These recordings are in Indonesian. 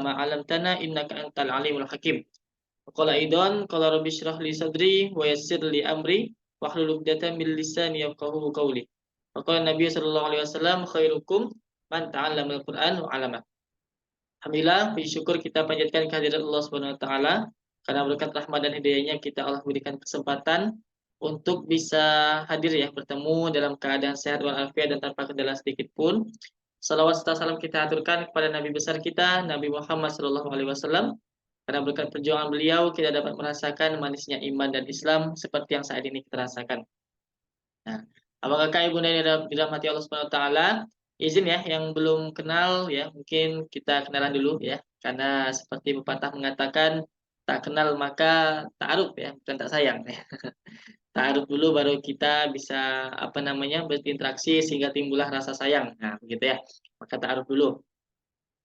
ma 'allamtana innaka antal alimul hakim. Qala aidan qala rabbi shrah li sadri wa yassir li amri wahlul 'uqdatam min lisani yafqahu qawli. Wa qala Nabi sallallahu alaihi wasallam khairukum man ta'allamal Qur'an wa 'allama. Alhamdulillah, puji syukur kita panjatkan kehadirat Allah Subhanahu wa taala karena berkat rahmat dan hidayahnya kita Allah berikan kesempatan untuk bisa hadir ya bertemu dalam keadaan sehat walafiat dan tanpa kendala sedikit pun. Salawat serta salam kita aturkan kepada Nabi besar kita Nabi Muhammad sallallahu alaihi wasallam. Karena berkat perjuangan beliau kita dapat merasakan manisnya iman dan Islam seperti yang saat ini kita rasakan. Nah, apakah Kak Ibu yang dirahmati Allah Subhanahu wa taala? Izin ya yang belum kenal ya, mungkin kita kenalan dulu ya. Karena seperti pepatah mengatakan tak kenal maka ta'aruf ya, bukan tak sayang ya. Ta'aruf dulu baru kita bisa apa namanya berinteraksi sehingga timbullah rasa sayang. Nah, begitu ya. Maka ta'aruf dulu.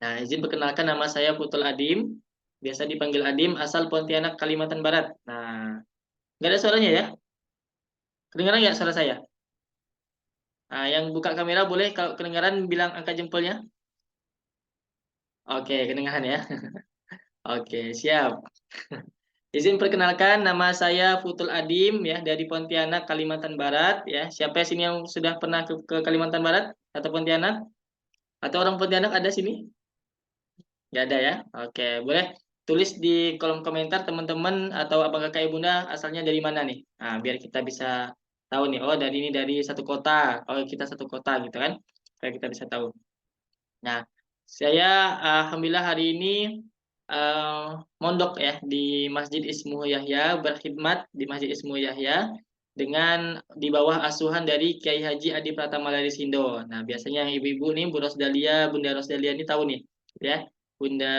Nah, izin perkenalkan nama saya Putul Adim, biasa dipanggil Adim, asal Pontianak, Kalimantan Barat. Nah, nggak ada suaranya ya? Kedengaran nggak suara saya? Nah, yang buka kamera boleh kalau kedengaran bilang angka jempolnya. Oke, kedengaran ya. Oke, siap. Izin perkenalkan nama saya Putul Adim ya dari Pontianak, Kalimantan Barat ya. Siapa sini yang sudah pernah ke Kalimantan Barat atau Pontianak? Atau orang Pontianak ada sini? Nggak ada ya. Oke, boleh tulis di kolom komentar teman-teman atau apakah Kak Ibunda asalnya dari mana nih? Nah, biar kita bisa tahu nih. Oh, dari ini dari satu kota. Oh, kita satu kota gitu kan. Supaya kita bisa tahu. Nah, saya alhamdulillah hari ini eh, mondok ya di Masjid Ismu Yahya, berkhidmat di Masjid Ismu Yahya dengan di bawah asuhan dari Kiai Haji Adi Pratama dari Sindo. Nah, biasanya yang ibu-ibu nih Bu Rosdalia, Bunda Rosdalia ini tahu nih, ya. Bunda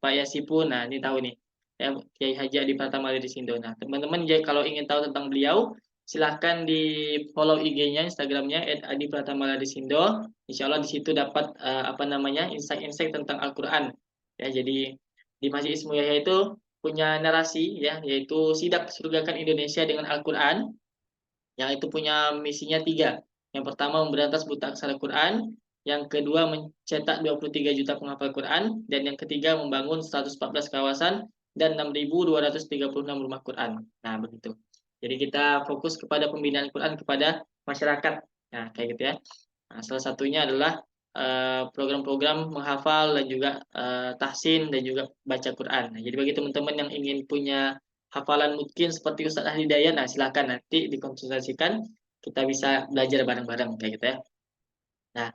Pak Yasipun, nah ini tahu nih. Ya, Kiai Haji Adi Pratama dari Sindo. Nah, teman-teman kalau ingin tahu tentang beliau, silahkan di follow IG-nya, Instagram-nya @adipratama_sindo. Insya Allah di situ dapat apa namanya insight-insight tentang Al-Quran. Ya, jadi di Masjid Ismu Yahya itu punya narasi ya, yaitu Sidak Surgakan Indonesia dengan Al-Quran, yang itu punya misinya tiga. Yang pertama memberantas buta aksara Quran, yang kedua mencetak 23 juta penghafal Quran, dan yang ketiga membangun 114 kawasan dan 6.236 rumah Quran. Nah, begitu. Jadi kita fokus kepada pembinaan Quran kepada masyarakat. Nah, kayak gitu ya. Nah, salah satunya adalah program-program menghafal dan juga tahsin dan juga baca Quran. Nah, jadi bagi teman-teman yang ingin punya hafalan mungkin seperti Ustadz Ahli Dayat, nah silakan nanti dikonsultasikan, kita bisa belajar bareng-bareng kayak gitu ya. Nah,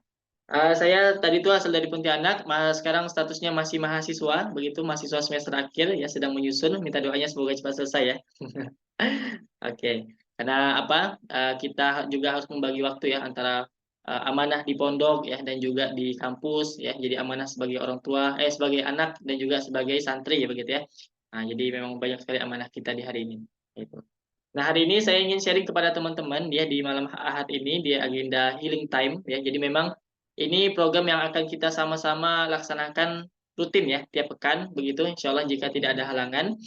saya tadi itu asal dari Pontianak, sekarang statusnya masih mahasiswa, begitu mahasiswa semester akhir ya sedang menyusun, minta doanya semoga cepat selesai ya. Oke, karena apa? Kita juga harus membagi waktu ya antara amanah di pondok ya dan juga di kampus ya. Jadi amanah sebagai orang tua, sebagai anak dan juga sebagai santri ya begitu ya. Nah, jadi memang banyak sekali amanah kita di hari ini. Gitu. Nah, hari ini saya ingin sharing kepada teman-teman ya di malam Ahad ini di agenda Healing Time ya. Jadi memang ini program yang akan kita sama-sama laksanakan rutin ya tiap pekan begitu. Insya Allah jika tidak ada halangan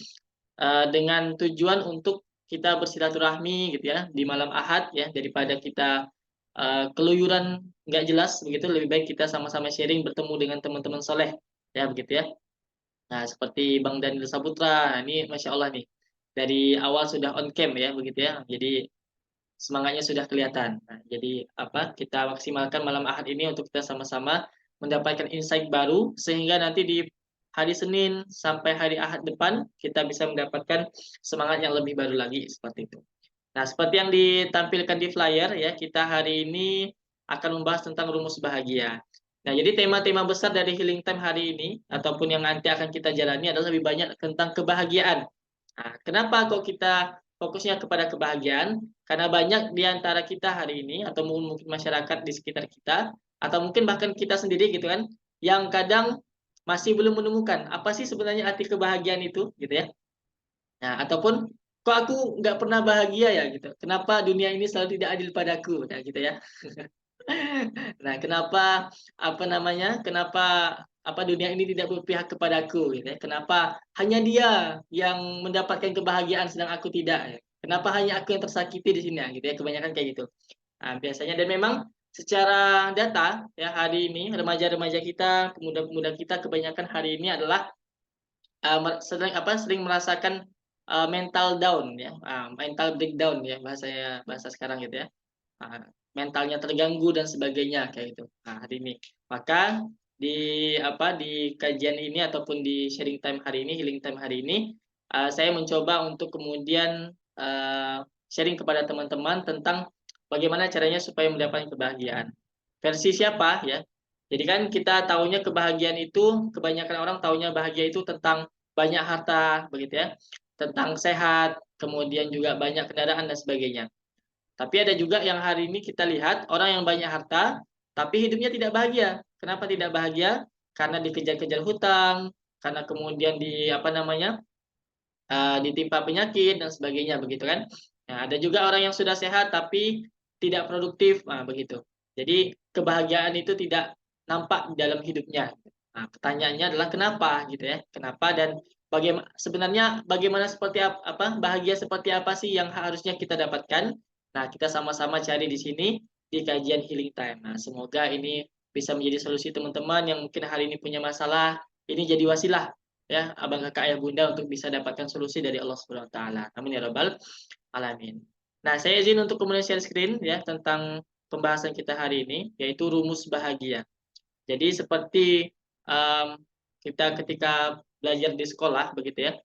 dengan tujuan untuk kita bersilaturahmi gitu ya di malam Ahad ya, daripada kita keluyuran nggak jelas begitu, lebih baik kita sama-sama sharing bertemu dengan teman-teman soleh ya begitu ya. Nah, seperti Bang Daniel Saputra, nah, ini Masya Allah nih, dari awal sudah on cam ya, begitu ya. Jadi semangatnya sudah kelihatan. Nah, jadi apa? Kita maksimalkan malam Ahad ini untuk kita sama-sama mendapatkan insight baru sehingga nanti di hari Senin sampai hari Ahad depan kita bisa mendapatkan semangat yang lebih baru lagi seperti itu. Nah, seperti yang ditampilkan di flyer ya, kita hari ini akan membahas tentang rumus bahagia. Nah, jadi tema-tema besar dari Healing Time hari ini ataupun yang nanti akan kita jalani adalah lebih banyak tentang kebahagiaan. Nah, kenapa kok kita fokusnya kepada kebahagiaan? Karena banyak di antara kita hari ini atau mungkin masyarakat di sekitar kita atau mungkin bahkan kita sendiri gitu kan yang kadang masih belum menemukan apa sih sebenarnya arti kebahagiaan itu gitu ya. Nah, ataupun kok aku nggak pernah bahagia ya gitu. Kenapa dunia ini selalu tidak adil padaku? Nah, gitu ya. Nah, kenapa apa namanya? Kenapa apa dunia ini tidak berpihak kepadaku gitu ya? Kenapa hanya dia yang mendapatkan kebahagiaan sedang aku tidak ya? Kenapa hanya aku yang tersakiti di sini ya, gitu ya? Kebanyakan kayak gitu. Nah, biasanya dan memang secara data ya hari ini remaja-remaja kita, pemuda-pemuda kita kebanyakan hari ini adalah sering merasakan mental down ya, mental breakdown ya bahasa sekarang gitu ya. Mentalnya terganggu dan sebagainya kayak gitu. Nah, hari ini. Maka di kajian ini ataupun di sharing time hari ini, healing time hari ini, saya mencoba untuk kemudian sharing kepada teman-teman tentang bagaimana caranya supaya mendapatkan kebahagiaan. Versi siapa ya? Jadi kan kita taunya kebahagiaan itu, kebanyakan orang taunya bahagia itu tentang banyak harta begitu ya, tentang sehat, kemudian juga banyak kendaraan dan sebagainya. Tapi ada juga yang hari ini kita lihat orang yang banyak harta, tapi hidupnya tidak bahagia. Kenapa tidak bahagia? Karena dikejar-kejar hutang, karena kemudian ditimpa penyakit dan sebagainya begitu kan. Nah, ada juga orang yang sudah sehat tapi tidak produktif, begitu. Jadi kebahagiaan itu tidak nampak di dalam hidupnya. Nah, pertanyaannya adalah kenapa gitu ya? Kenapa dan bagaimana seperti bahagia seperti apa sih yang harusnya kita dapatkan? Nah, kita sama-sama cari di sini di kajian healing time. Nah, semoga ini bisa menjadi solusi teman-teman yang mungkin hari ini punya masalah. Ini jadi wasilah ya abang kakak ayah bunda untuk bisa dapatkan solusi dari Allah Subhanahu wa taala. Amin ya rabbal alamin. Nah, saya izin untuk kemudian share screen ya tentang pembahasan kita hari ini yaitu rumus bahagia. Jadi seperti kita ketika belajar di sekolah begitu ya.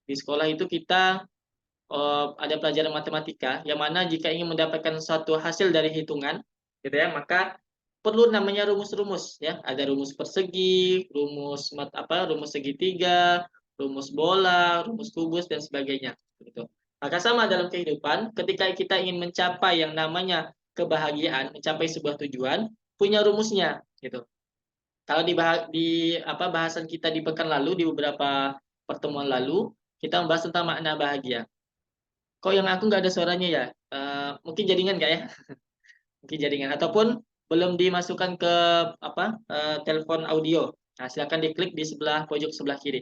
Di sekolah itu kita ada pelajaran matematika yang mana jika ingin mendapatkan suatu hasil dari hitungan gitu ya, maka perlu namanya rumus-rumus ya. Ada rumus persegi, rumus segitiga, rumus bola, rumus kubus dan sebagainya gitu. Maka sama dalam kehidupan, ketika kita ingin mencapai yang namanya kebahagiaan, mencapai sebuah tujuan, punya rumusnya gitu. Kalau bahasan kita di pekan lalu, di beberapa pertemuan lalu, kita membahas tentang makna bahagia. Kok yang aku nggak ada suaranya ya? Mungkin jaringan nggak ya? Mungkin jaringan ataupun belum dimasukkan ke telepon audio. Nah, silakan diklik di sebelah pojok sebelah kiri.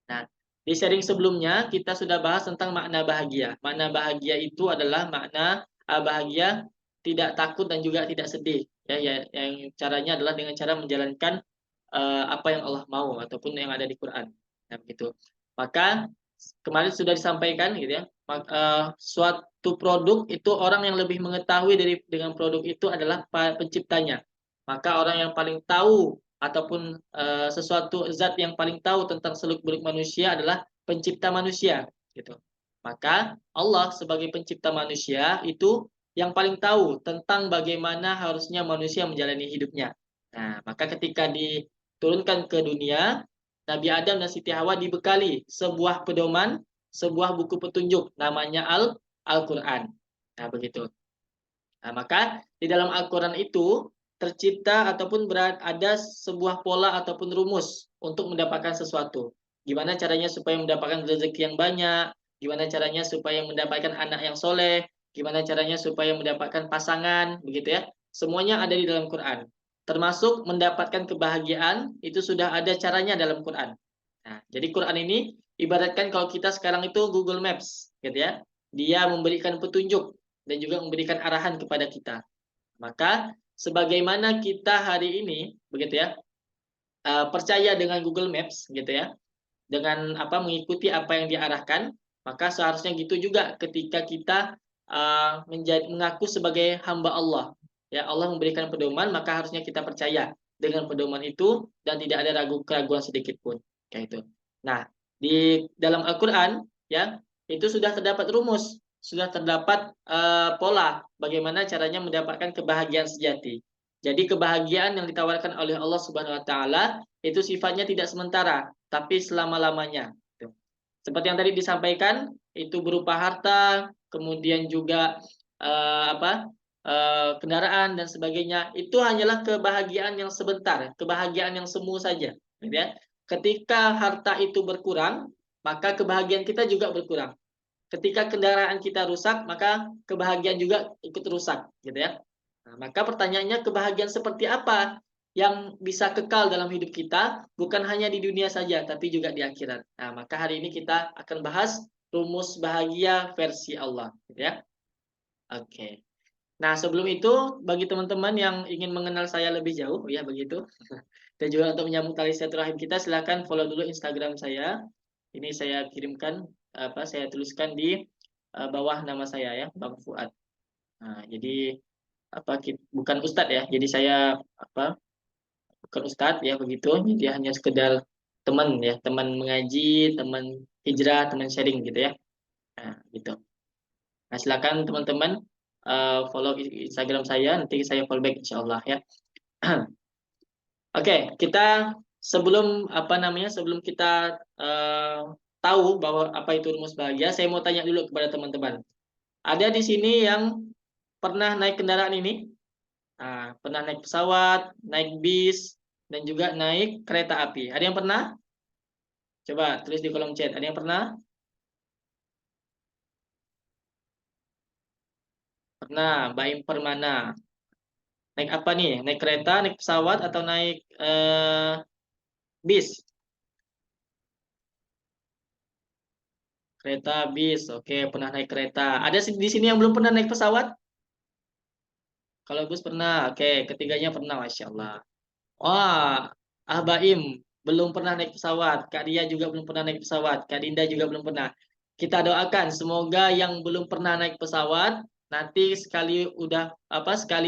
Nah, di sharing sebelumnya kita sudah bahas tentang makna bahagia. Makna bahagia itu adalah makna bahagia tidak takut dan juga tidak sedih. Ya, yang caranya adalah dengan cara menjalankan apa yang Allah mau ataupun yang ada di Quran. Nah, begitu. Maka kemarin sudah disampaikan gitu ya. Suatu produk itu orang yang lebih mengetahui dengan produk itu adalah penciptanya. Maka orang yang paling tahu ataupun sesuatu zat yang paling tahu tentang seluk-beluk manusia adalah pencipta manusia gitu. Maka Allah sebagai pencipta manusia itu yang paling tahu tentang bagaimana harusnya manusia menjalani hidupnya. Nah, maka ketika diturunkan ke dunia, Nabi Adam dan Siti Hawa dibekali sebuah pedoman, sebuah buku petunjuk namanya Al-Qur'an. Nah, begitu. Nah, maka di dalam Al-Qur'an itu tercipta ataupun ada sebuah pola ataupun rumus untuk mendapatkan sesuatu. Gimana caranya supaya mendapatkan rezeki yang banyak, gimana caranya supaya mendapatkan anak yang soleh, gimana caranya supaya mendapatkan pasangan, begitu ya. Semuanya ada di dalam Quran. Termasuk mendapatkan kebahagiaan itu sudah ada caranya dalam Quran. Nah, jadi Quran ini ibaratkan kalau kita sekarang itu Google Maps, gitu ya. Dia memberikan petunjuk dan juga memberikan arahan kepada kita. Maka sebagaimana kita hari ini, begitu ya, percaya dengan Google Maps, gitu ya, dengan mengikuti apa yang diarahkan, maka seharusnya gitu juga ketika kita mengaku sebagai hamba Allah. Ya, Allah memberikan pedoman, maka harusnya kita percaya dengan pedoman itu dan tidak ada keraguan sedikit pun. Kayak itu. Nah, di dalam Al-Qur'an ya, itu sudah terdapat rumus, sudah terdapat pola bagaimana caranya mendapatkan kebahagiaan sejati. Jadi kebahagiaan yang ditawarkan oleh Allah Subhanahu wa taala itu sifatnya tidak sementara, tapi selama-lamanya. Seperti yang tadi disampaikan, itu berupa harta, kemudian juga kendaraan dan sebagainya. Itu hanyalah kebahagiaan yang sebentar, kebahagiaan yang semu saja. Gitu ya. Ketika harta itu berkurang, maka kebahagiaan kita juga berkurang. Ketika kendaraan kita rusak, maka kebahagiaan juga ikut rusak, gitu ya. Nah, maka pertanyaannya kebahagiaan seperti apa yang bisa kekal dalam hidup kita, bukan hanya di dunia saja, tapi juga di akhirat. Nah, maka hari ini kita akan bahas rumus bahagia versi Allah, gitu ya. Oke. Nah, sebelum itu, bagi teman-teman yang ingin mengenal saya lebih jauh, ya begitu, dan juga untuk menyambung tali silaturahim kita, silakan follow dulu Instagram saya. Ini saya kirimkan, saya tuliskan di bawah nama saya ya, Bang Fuad. Nah, jadi bukan Ustadz ya, jadi saya bukan Ustadz ya begitu, jadi hanya sekedar teman ya, teman mengaji, teman hijrah, teman sharing gitu ya. Nah, gitu. Nah, silakan teman-teman follow Instagram saya, nanti saya follow back insya Allah ya. Oke, kita sebelum kita tahu bahwa apa itu rumus bahagia, saya mau tanya dulu kepada teman-teman. Ada di sini yang pernah naik kendaraan ini? Nah, pernah naik pesawat, naik bis, dan juga naik kereta api. Ada yang pernah? Coba tulis di kolom chat. Ada yang pernah? Pernah. Baim Permana. Naik apa nih? Naik kereta, naik pesawat, atau naik bis? Kereta, bis. Oke, pernah naik kereta. Ada di sini yang belum pernah naik pesawat? Kalau bus pernah. Oke, ketiganya pernah. Masya Allah. Wah, Baim belum pernah naik pesawat. Kak Dia juga belum pernah naik pesawat. Kak Dinda juga belum pernah. Kita doakan semoga yang belum pernah naik pesawat nanti sekali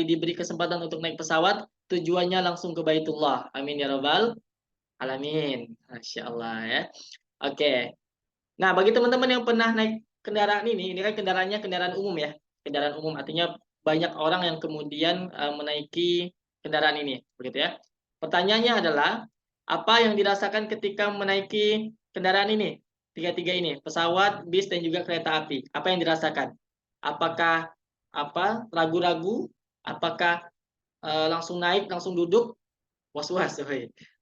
diberi kesempatan untuk naik pesawat tujuannya langsung ke Baitullah. Amin ya robbal alamin. Masya Allah ya. Oke. Nah, bagi teman-teman yang pernah naik kendaraan ini kan kendaraannya kendaraan umum ya. Kendaraan umum artinya banyak orang yang kemudian menaiki kendaraan ini, begitu ya. Pertanyaannya adalah apa yang dirasakan ketika menaiki kendaraan ini? Tiga-tiga ini, pesawat, bis dan juga kereta api. Apa yang dirasakan? Apakah ragu-ragu? Apakah langsung naik, langsung duduk? Was-was,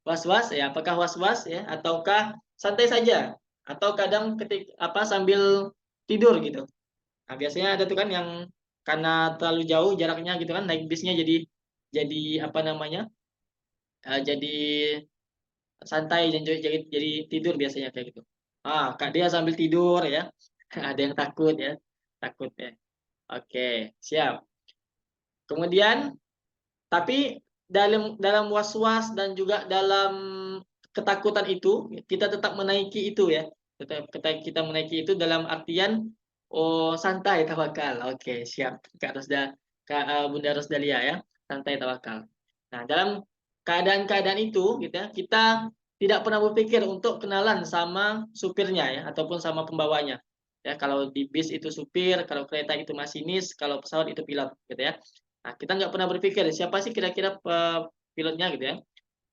was-was ya, apakah was-was ya, ataukah santai saja, atau kadang sambil tidur gitu. Nah, biasanya ada tuh kan yang karena terlalu jauh jaraknya gitu kan, naik bisnya jadi apa namanya, jadi santai dan jadi tidur biasanya kayak gitu. Kak dia sambil tidur ya. Ada yang takut ya, takut ya. Oke, siap. Kemudian tapi dalam dalam was-was dan juga dalam ketakutan itu, kita tetap menaiki itu ya. Kita menaiki itu dalam artian santai tawakal. Oke, siap. Bunda Rosdalia ya. Santai tawakal. Nah, dalam keadaan-keadaan itu gitu ya, kita tidak pernah berpikir untuk kenalan sama supirnya ya ataupun sama pembawanya. Ya, kalau di bis itu supir, kalau kereta itu masinis, kalau pesawat itu pilot gitu ya. Nah, kita nggak pernah berpikir siapa sih kira-kira pilotnya gitu ya.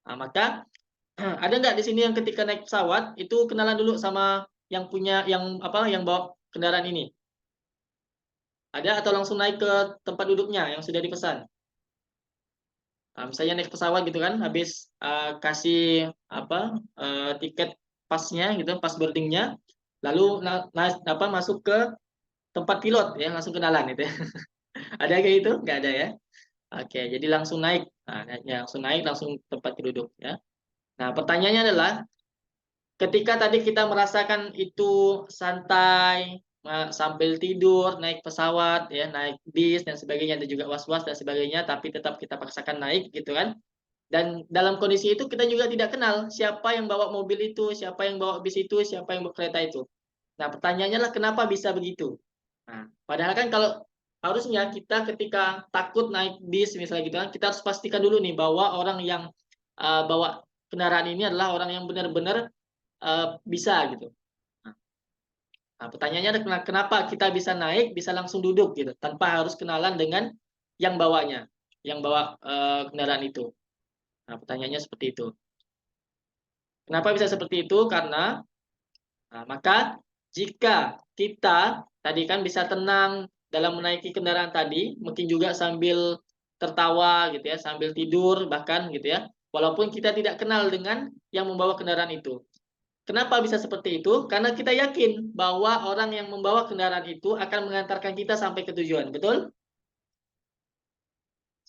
Nah, maka ada nggak di sini yang ketika naik pesawat itu kenalan dulu sama yang bawa kendaraan ini? Ada atau langsung naik ke tempat duduknya yang sudah dipesan? Nah, misalnya naik pesawat gitu kan, habis kasih tiket pasnya gitu, pas boardingnya, lalu masuk ke tempat pilot ya, langsung kenalan gitu ya. Ada kayak itu? Nggak ada ya? Oke, jadi langsung naik. Nah, langsung naik, langsung tempat duduk ya. Nah, pertanyaannya adalah ketika tadi kita merasakan itu santai, sambil tidur, naik pesawat ya, naik bis dan sebagainya, dan juga was-was dan sebagainya, tapi tetap kita paksakan naik gitu kan. Dan dalam kondisi itu kita juga tidak kenal siapa yang bawa mobil itu, siapa yang bawa bis itu, siapa yang bawa kereta itu. Nah, pertanyaannya lah kenapa bisa begitu? Nah, padahal kan kalau harusnya kita ketika takut naik bis misalnya gitu kan, kita harus pastikan dulu nih bahwa orang yang bawa kendaraan ini adalah orang yang benar-benar bisa gitu. Nah, pertanyaannya adalah kenapa kita bisa naik, bisa langsung duduk gitu, tanpa harus kenalan dengan yang bawanya, yang bawa kendaraan itu. Nah, pertanyaannya seperti itu. Kenapa bisa seperti itu? Karena maka jika kita tadi kan bisa tenang dalam menaiki kendaraan tadi, mungkin juga sambil tertawa gitu ya, sambil tidur bahkan gitu ya, walaupun kita tidak kenal dengan yang membawa kendaraan itu. Kenapa bisa seperti itu? Karena kita yakin bahwa orang yang membawa kendaraan itu akan mengantarkan kita sampai ke tujuan, betul?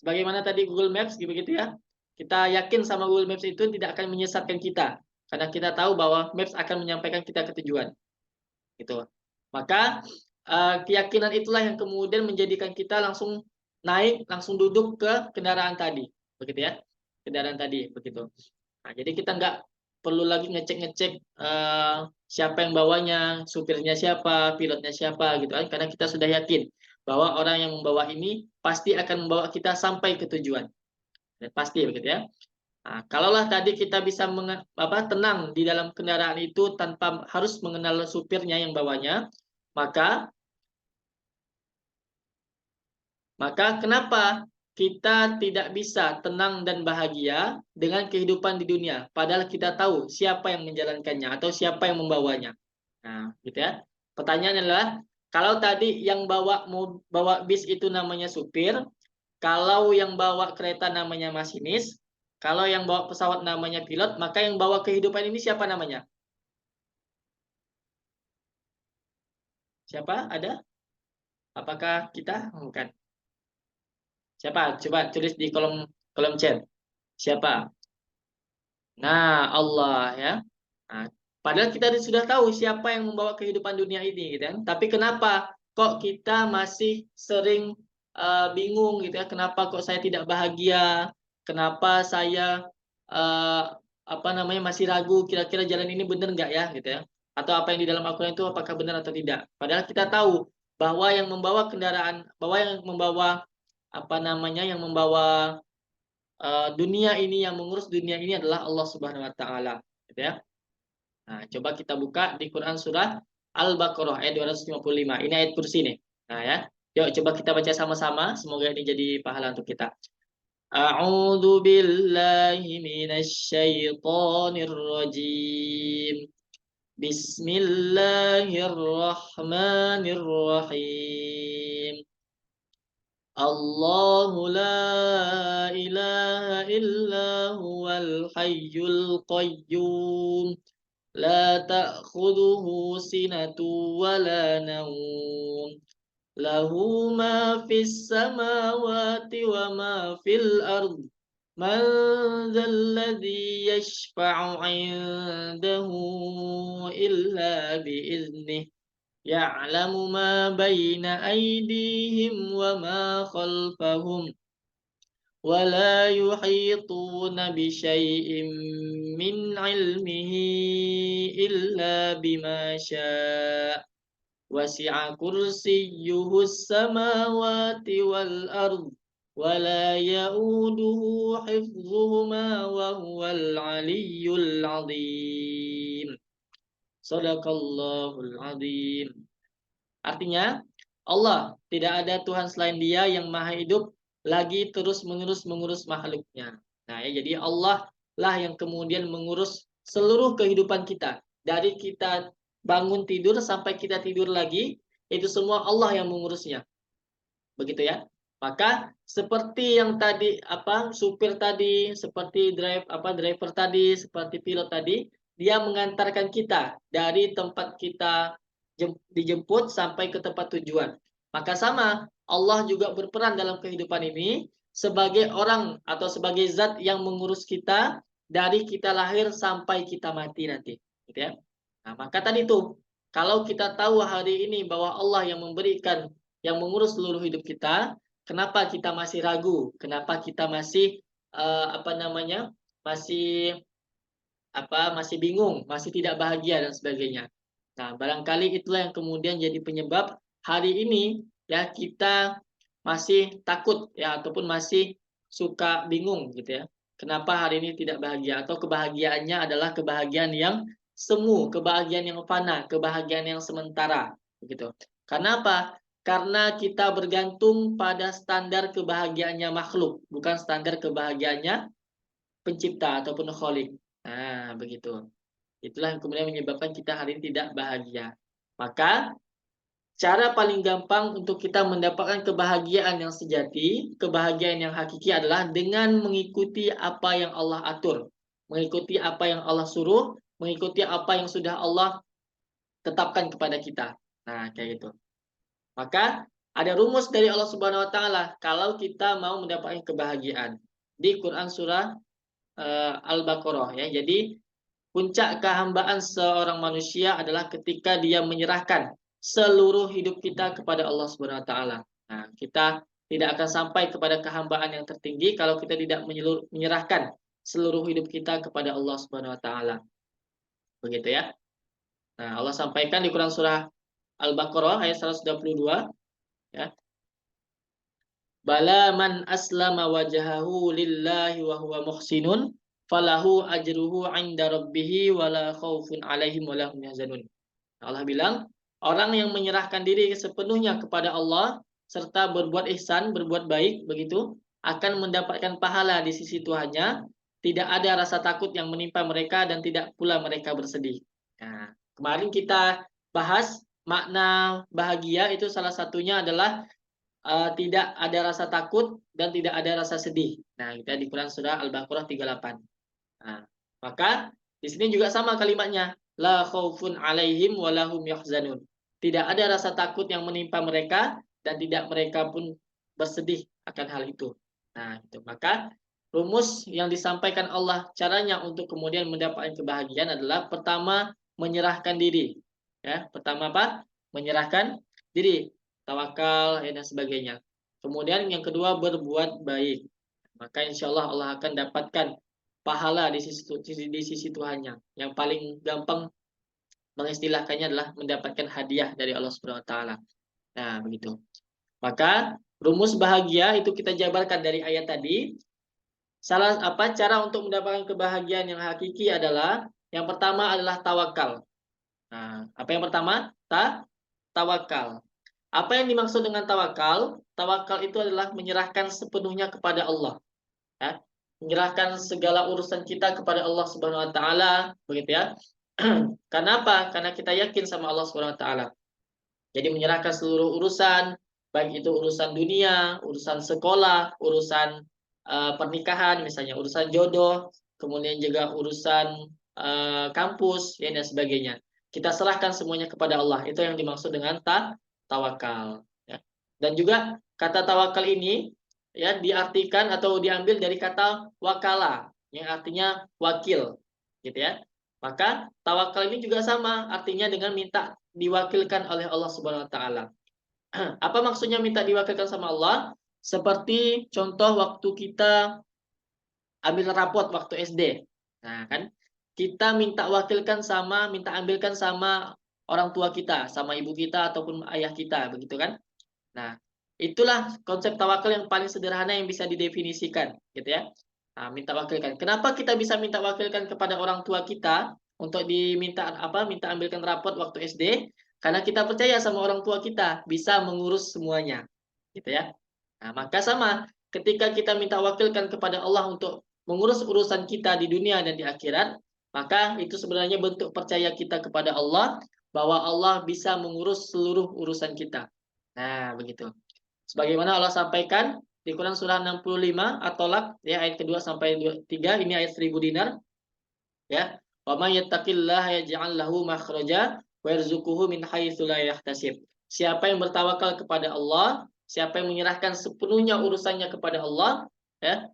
Sebagaimana tadi Google Maps begitu ya. Kita yakin sama Google Maps itu tidak akan menyesatkan kita, karena kita tahu bahwa Maps akan menyampaikan kita ke tujuan. Gitu. Maka keyakinan itulah yang kemudian menjadikan kita langsung naik langsung duduk ke kendaraan tadi, begitu ya, kendaraan tadi begitu. Nah, jadi kita nggak perlu lagi ngecek-ngecek siapa yang bawanya, supirnya siapa, pilotnya siapa gitu kan, karena kita sudah yakin bahwa orang yang membawa ini pasti akan membawa kita sampai ke tujuan. Pasti begitu ya. Nah, kalaulah tadi kita bisa tenang di dalam kendaraan itu tanpa harus mengenal supirnya yang bawanya, maka maka kenapa kita tidak bisa tenang dan bahagia dengan kehidupan di dunia, padahal kita tahu siapa yang menjalankannya atau siapa yang membawanya. Nah, gitu ya. Pertanyaannya adalah, kalau tadi yang bawa bis itu namanya supir, kalau yang bawa kereta namanya masinis, kalau yang bawa pesawat namanya pilot, maka yang bawa kehidupan ini siapa namanya? Siapa? Ada? Apakah kita? Bukan. Siapa? Coba tulis di kolom kolom chat. Siapa? Nah, Allah ya. Nah, padahal kita sudah tahu siapa yang membawa kehidupan dunia ini, gitu kan? Tapi kenapa kok kita masih sering bingung, gitu ya? Kenapa kok saya tidak bahagia? Kenapa saya eh, masih ragu? Kira-kira jalan ini benar nggak ya, gitu ya? Atau apa yang di dalam Al-Quran itu apakah benar atau tidak? Padahal kita tahu bahwa yang membawa kendaraan, bahwa yang membawa yang membawa dunia ini, yang mengurus dunia ini adalah Allah Subhanahu wa taala, gitu ya. Nah, coba kita buka di Quran surah Al-Baqarah ayat 255. Ini ayat kursi nih. Nah, ya. Yuk coba kita baca sama-sama, semoga ini jadi pahala untuk kita. A'udzu billahi minasyaitonir rajim. Bismillahirrahmanirrahim. Allahu la ilaha illa huwal hayyul qayyum. La ta'khudhuhu sinatu wa la nawm. Lahu ma fis samawati wa ma fil ard. Man dhal ladzi yashfa'u 'indahu illa bi'iznih. Ya'lamu ma baina aydihim wa ma khalfahum. ولا يحيطون بشيء من علمه إلا بما شاء وسع كرسيه السماوات والأرض ولا يؤوده حفظهما وهو العلي العظيم. Sadaqallahul azim. Artinya, Allah, tidak ada Tuhan selain Dia yang maha hidup lagi terus-menerus mengurus makhluknya. Nah, ya, jadi Allah lah yang kemudian mengurus seluruh kehidupan kita. Dari kita bangun tidur sampai kita tidur lagi, itu semua Allah yang mengurusnya. Begitu ya. Maka seperti yang tadi supir tadi, seperti driver tadi, seperti pilot tadi, dia mengantarkan kita dari tempat kita dijemput sampai ke tempat tujuan. Maka sama, Allah juga berperan dalam kehidupan ini sebagai orang atau sebagai zat yang mengurus kita dari kita lahir sampai kita mati nanti, gitu ya. Nah, maka tadi tuh, kalau kita tahu hari ini bahwa Allah yang memberikan, yang mengurus seluruh hidup kita, kenapa kita masih ragu? Kenapa kita masih masih masih bingung, masih tidak bahagia dan sebagainya. Nah, barangkali itulah yang kemudian jadi penyebab hari ini ya kita masih takut ya ataupun masih suka bingung gitu ya. Kenapa hari ini tidak bahagia atau kebahagiaannya adalah kebahagiaan yang semu, kebahagiaan yang fana, kebahagiaan yang sementara begitu. Karena apa? Karena kita bergantung pada standar kebahagiaannya makhluk, bukan standar kebahagiaannya pencipta ataupun kholik. Nah, begitu. Itulah yang kemudian menyebabkan kita hari ini tidak bahagia. Maka cara paling gampang untuk kita mendapatkan kebahagiaan yang sejati, kebahagiaan yang hakiki adalah dengan mengikuti apa yang Allah atur, mengikuti apa yang Allah suruh, mengikuti apa yang sudah Allah tetapkan kepada kita. Nah, kayak gitu. Maka ada rumus dari Allah Subhanahu wa taala kalau kita mau mendapatkan kebahagiaan. Di Quran surah Al-Baqarah ya. Jadi puncak kehambaan seorang manusia adalah ketika dia menyerahkan seluruh hidup kita kepada Allah Subhanahu wa taala. Nah, kita tidak akan sampai kepada kehambaan yang tertinggi kalau kita tidak menyerahkan seluruh hidup kita kepada Allah Subhanahu wa taala. Begitu ya. Nah, Allah sampaikan di Quran surah Al-Baqarah ayat 122 ya. Bala man aslama wajhahu lillahi wa huwa muhsinun falahu ajruhu 'inda rabbih wala khaufun 'alaihim wala hum yahzanun. Allah bilang, orang yang menyerahkan diri sepenuhnya kepada Allah serta berbuat ihsan, berbuat baik begitu, akan mendapatkan pahala di sisi Tuhannya, tidak ada rasa takut yang menimpa mereka dan tidak pula mereka bersedih. Nah, kemarin kita bahas makna bahagia itu salah satunya adalah tidak ada rasa takut dan tidak ada rasa sedih. Nah, kita di Quran surah Al-Baqarah 38. Nah, maka di sini juga sama kalimatnya, la khaufun 'alaihim wa lahum yahzanun. Tidak ada rasa takut yang menimpa mereka dan tidak mereka pun bersedih akan hal itu. Nah, itu. Maka rumus yang disampaikan Allah caranya untuk kemudian mendapatkan kebahagiaan adalah pertama menyerahkan diri. Ya, pertama apa? Menyerahkan diri, tawakal ya, dan sebagainya. Kemudian yang kedua berbuat baik. Maka insya Allah Allah akan dapatkan pahala di sisi Tuhannya. Yang paling gampang mengistilahkannya adalah mendapatkan hadiah dari Allah Subhanahu wa taala. Nah, begitu. Maka rumus bahagia itu kita jabarkan dari ayat tadi. Salah apa cara untuk mendapatkan kebahagiaan yang hakiki adalah yang pertama adalah tawakal. Nah, apa yang pertama? Tawakal. Apa yang dimaksud dengan tawakal? Tawakal itu adalah menyerahkan sepenuhnya kepada Allah. Ya. Menyerahkan segala urusan kita kepada Allah Subhanahu wa taala, begitu ya. Karena apa? Karena kita yakin sama Allah Subhanahu wa taala. Jadi menyerahkan seluruh urusan, baik itu urusan dunia, urusan sekolah, urusan pernikahan misalnya, urusan jodoh, kemudian juga urusan kampus ya dan sebagainya. Kita serahkan semuanya kepada Allah. Itu yang dimaksud dengan tawakal ya. Dan juga kata tawakal ini ya diartikan atau diambil dari kata wakala yang artinya wakil gitu ya. Maka tawakal ini juga sama artinya dengan minta diwakilkan oleh Allah Subhanahu wa taala. Apa maksudnya minta diwakilkan sama Allah? Seperti contoh waktu kita ambil rapot waktu SD. Nah, kan kita minta ambilkan sama orang tua kita, sama ibu kita ataupun ayah kita, begitu kan? Nah, itulah konsep tawakal yang paling sederhana yang bisa didefinisikan, gitu ya. Nah, minta wakilkan. Kenapa kita bisa minta wakilkan kepada orang tua kita untuk diminta apa? Minta ambilkan rapot waktu SD? Karena kita percaya sama orang tua kita bisa mengurus semuanya, gitu ya. Nah, maka sama ketika kita minta wakilkan kepada Allah untuk mengurus urusan kita di dunia dan di akhirat, maka itu sebenarnya bentuk percaya kita kepada Allah bahwa Allah bisa mengurus seluruh urusan kita. Nah, begitu. Sebagaimana Allah sampaikan di Quran surah 65 At-Tolak ya ayat kedua sampai 3 ini ayat 1000 dinar ya. Wa may yattaqillaha yaj'al lahu makhraja wa yarzuquhu min haitsu la yahtasib. Siapa yang bertawakal kepada Allah, siapa yang menyerahkan sepenuhnya urusannya kepada Allah ya.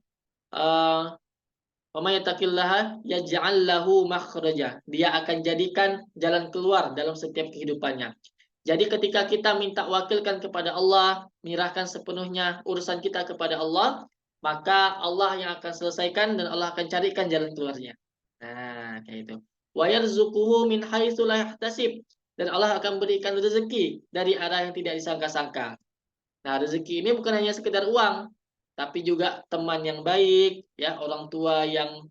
Wa may yattaqillaha yaj'al lahu makhraja. Dia akan jadikan jalan keluar dalam setiap kehidupannya. Jadi ketika kita minta wakilkan kepada Allah, menyerahkan sepenuhnya urusan kita kepada Allah, maka Allah yang akan selesaikan dan Allah akan carikan jalan keluarnya. Nah, kayak itu. Wa yarzuquhu min haitsu la yahtasib. Dan Allah akan berikan rezeki dari arah yang tidak disangka-sangka. Nah, rezeki ini bukan hanya sekedar uang, tapi juga teman yang baik, ya, orang tua yang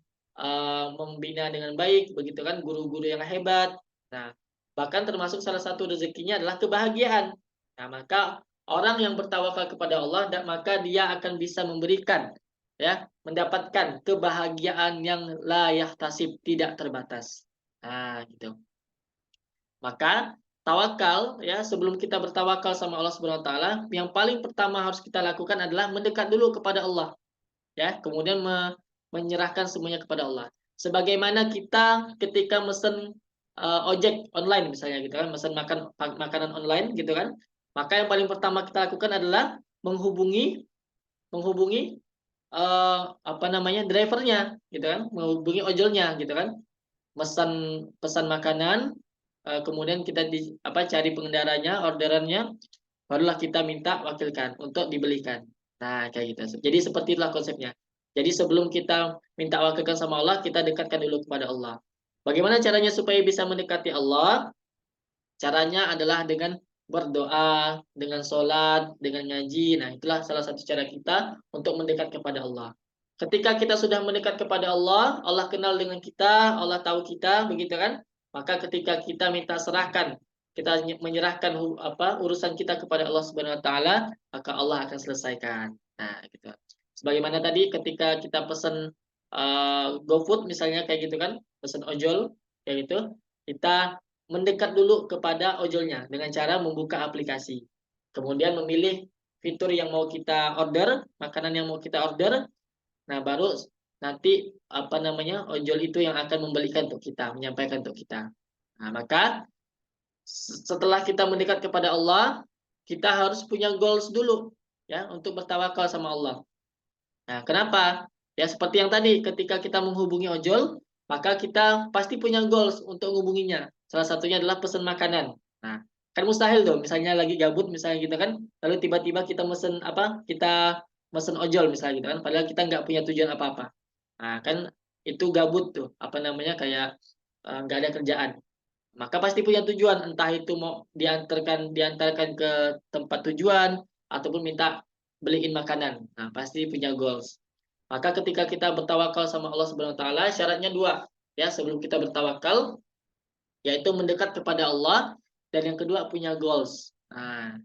membina dengan baik, begitu kan, guru-guru yang hebat. Nah, bahkan termasuk salah satu rezekinya adalah kebahagiaan. Nah, maka orang yang bertawakal kepada Allah, maka dia akan bisa memberikan, ya, mendapatkan kebahagiaan yang la yahtasib, tidak terbatas. Nah, gitu. Maka tawakal ya sebelum kita bertawakal sama Allah Subhanahu wa taala, yang paling pertama harus kita lakukan adalah mendekat dulu kepada Allah. Ya, kemudian menyerahkan semuanya kepada Allah. Sebagaimana kita ketika mesen ojek online misalnya gitu kan, mesen makanan online gitu kan. Maka yang paling pertama kita lakukan adalah menghubungi menghubungi apa namanya drivernya gitu kan, menghubungi ojolnya gitu kan. Pesan makanan, kemudian kita cari pengendaranya, orderannya, barulah kita minta wakilkan untuk dibelikan. Nah, kayak gitu. Jadi seperti itulah konsepnya. Jadi sebelum kita minta wakilkan sama Allah, kita dekatkan dulu kepada Allah. Bagaimana caranya supaya bisa mendekati Allah? Caranya adalah dengan berdoa, dengan sholat, dengan ngaji. Nah, itulah salah satu cara kita untuk mendekat kepada Allah. Ketika kita sudah mendekat kepada Allah, Allah kenal dengan kita, Allah tahu kita, begitu kan? Maka ketika kita minta serahkan, kita menyerahkan urusan kita kepada Allah Subhanahu wa taala, maka Allah akan selesaikan. Nah, gitu. Sebagaimana tadi ketika kita pesan GoFood misalnya kayak gitu kan, pesan ojol kayak gitu, kita mendekat dulu kepada ojolnya dengan cara membuka aplikasi. Kemudian memilih fitur yang mau kita order, makanan yang mau kita order. Nah, baru nanti ojol itu yang akan membelikan untuk kita, menyampaikan untuk kita. Nah, maka setelah kita mendekat kepada Allah, kita harus punya goals dulu ya untuk bertawakal sama Allah. Nah, kenapa? Ya seperti yang tadi, ketika kita menghubungi ojol, maka kita pasti punya goals untuk menghubunginya. Salah satunya adalah pesan makanan. Nah, kan mustahil dong, misalnya lagi gabut misalnya gitu kan, lalu tiba-tiba kita mesen ojol misalnya gitu kan, padahal kita nggak punya tujuan apa-apa. Nah, kan itu gabut tuh, kayak nggak ada kerjaan. Maka pasti punya tujuan, entah itu mau diantarkan ke tempat tujuan ataupun minta beliin makanan. Nah, pasti punya goals. Maka ketika kita bertawakal sama Allah Subhanahu wa taala, syaratnya dua. Ya, sebelum kita bertawakal, yaitu mendekat kepada Allah dan yang kedua punya goals. Nah,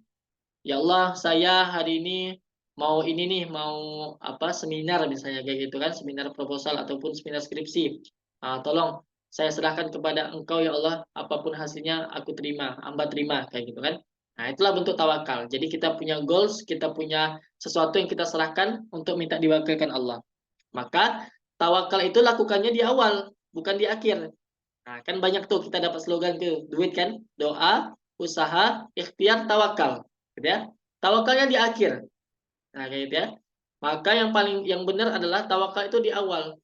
ya Allah, saya hari ini mau seminar misalnya kayak gitu kan, seminar proposal ataupun seminar skripsi. Tolong saya serahkan kepada Engkau ya Allah, apapun hasilnya aku terima, hamba terima kayak gitu kan. Nah, itulah bentuk tawakal. Jadi kita punya goals, kita punya sesuatu yang kita serahkan untuk minta diwakilkan Allah. Maka tawakal itu lakukannya di awal, bukan di akhir. Nah, kan banyak tuh kita dapat slogan tuh, duit kan, doa, usaha, ikhtiar, tawakal, gitu ya. Tawakalnya di akhir. Nah, kayak gitu ya. Maka yang benar adalah tawakal itu di awal.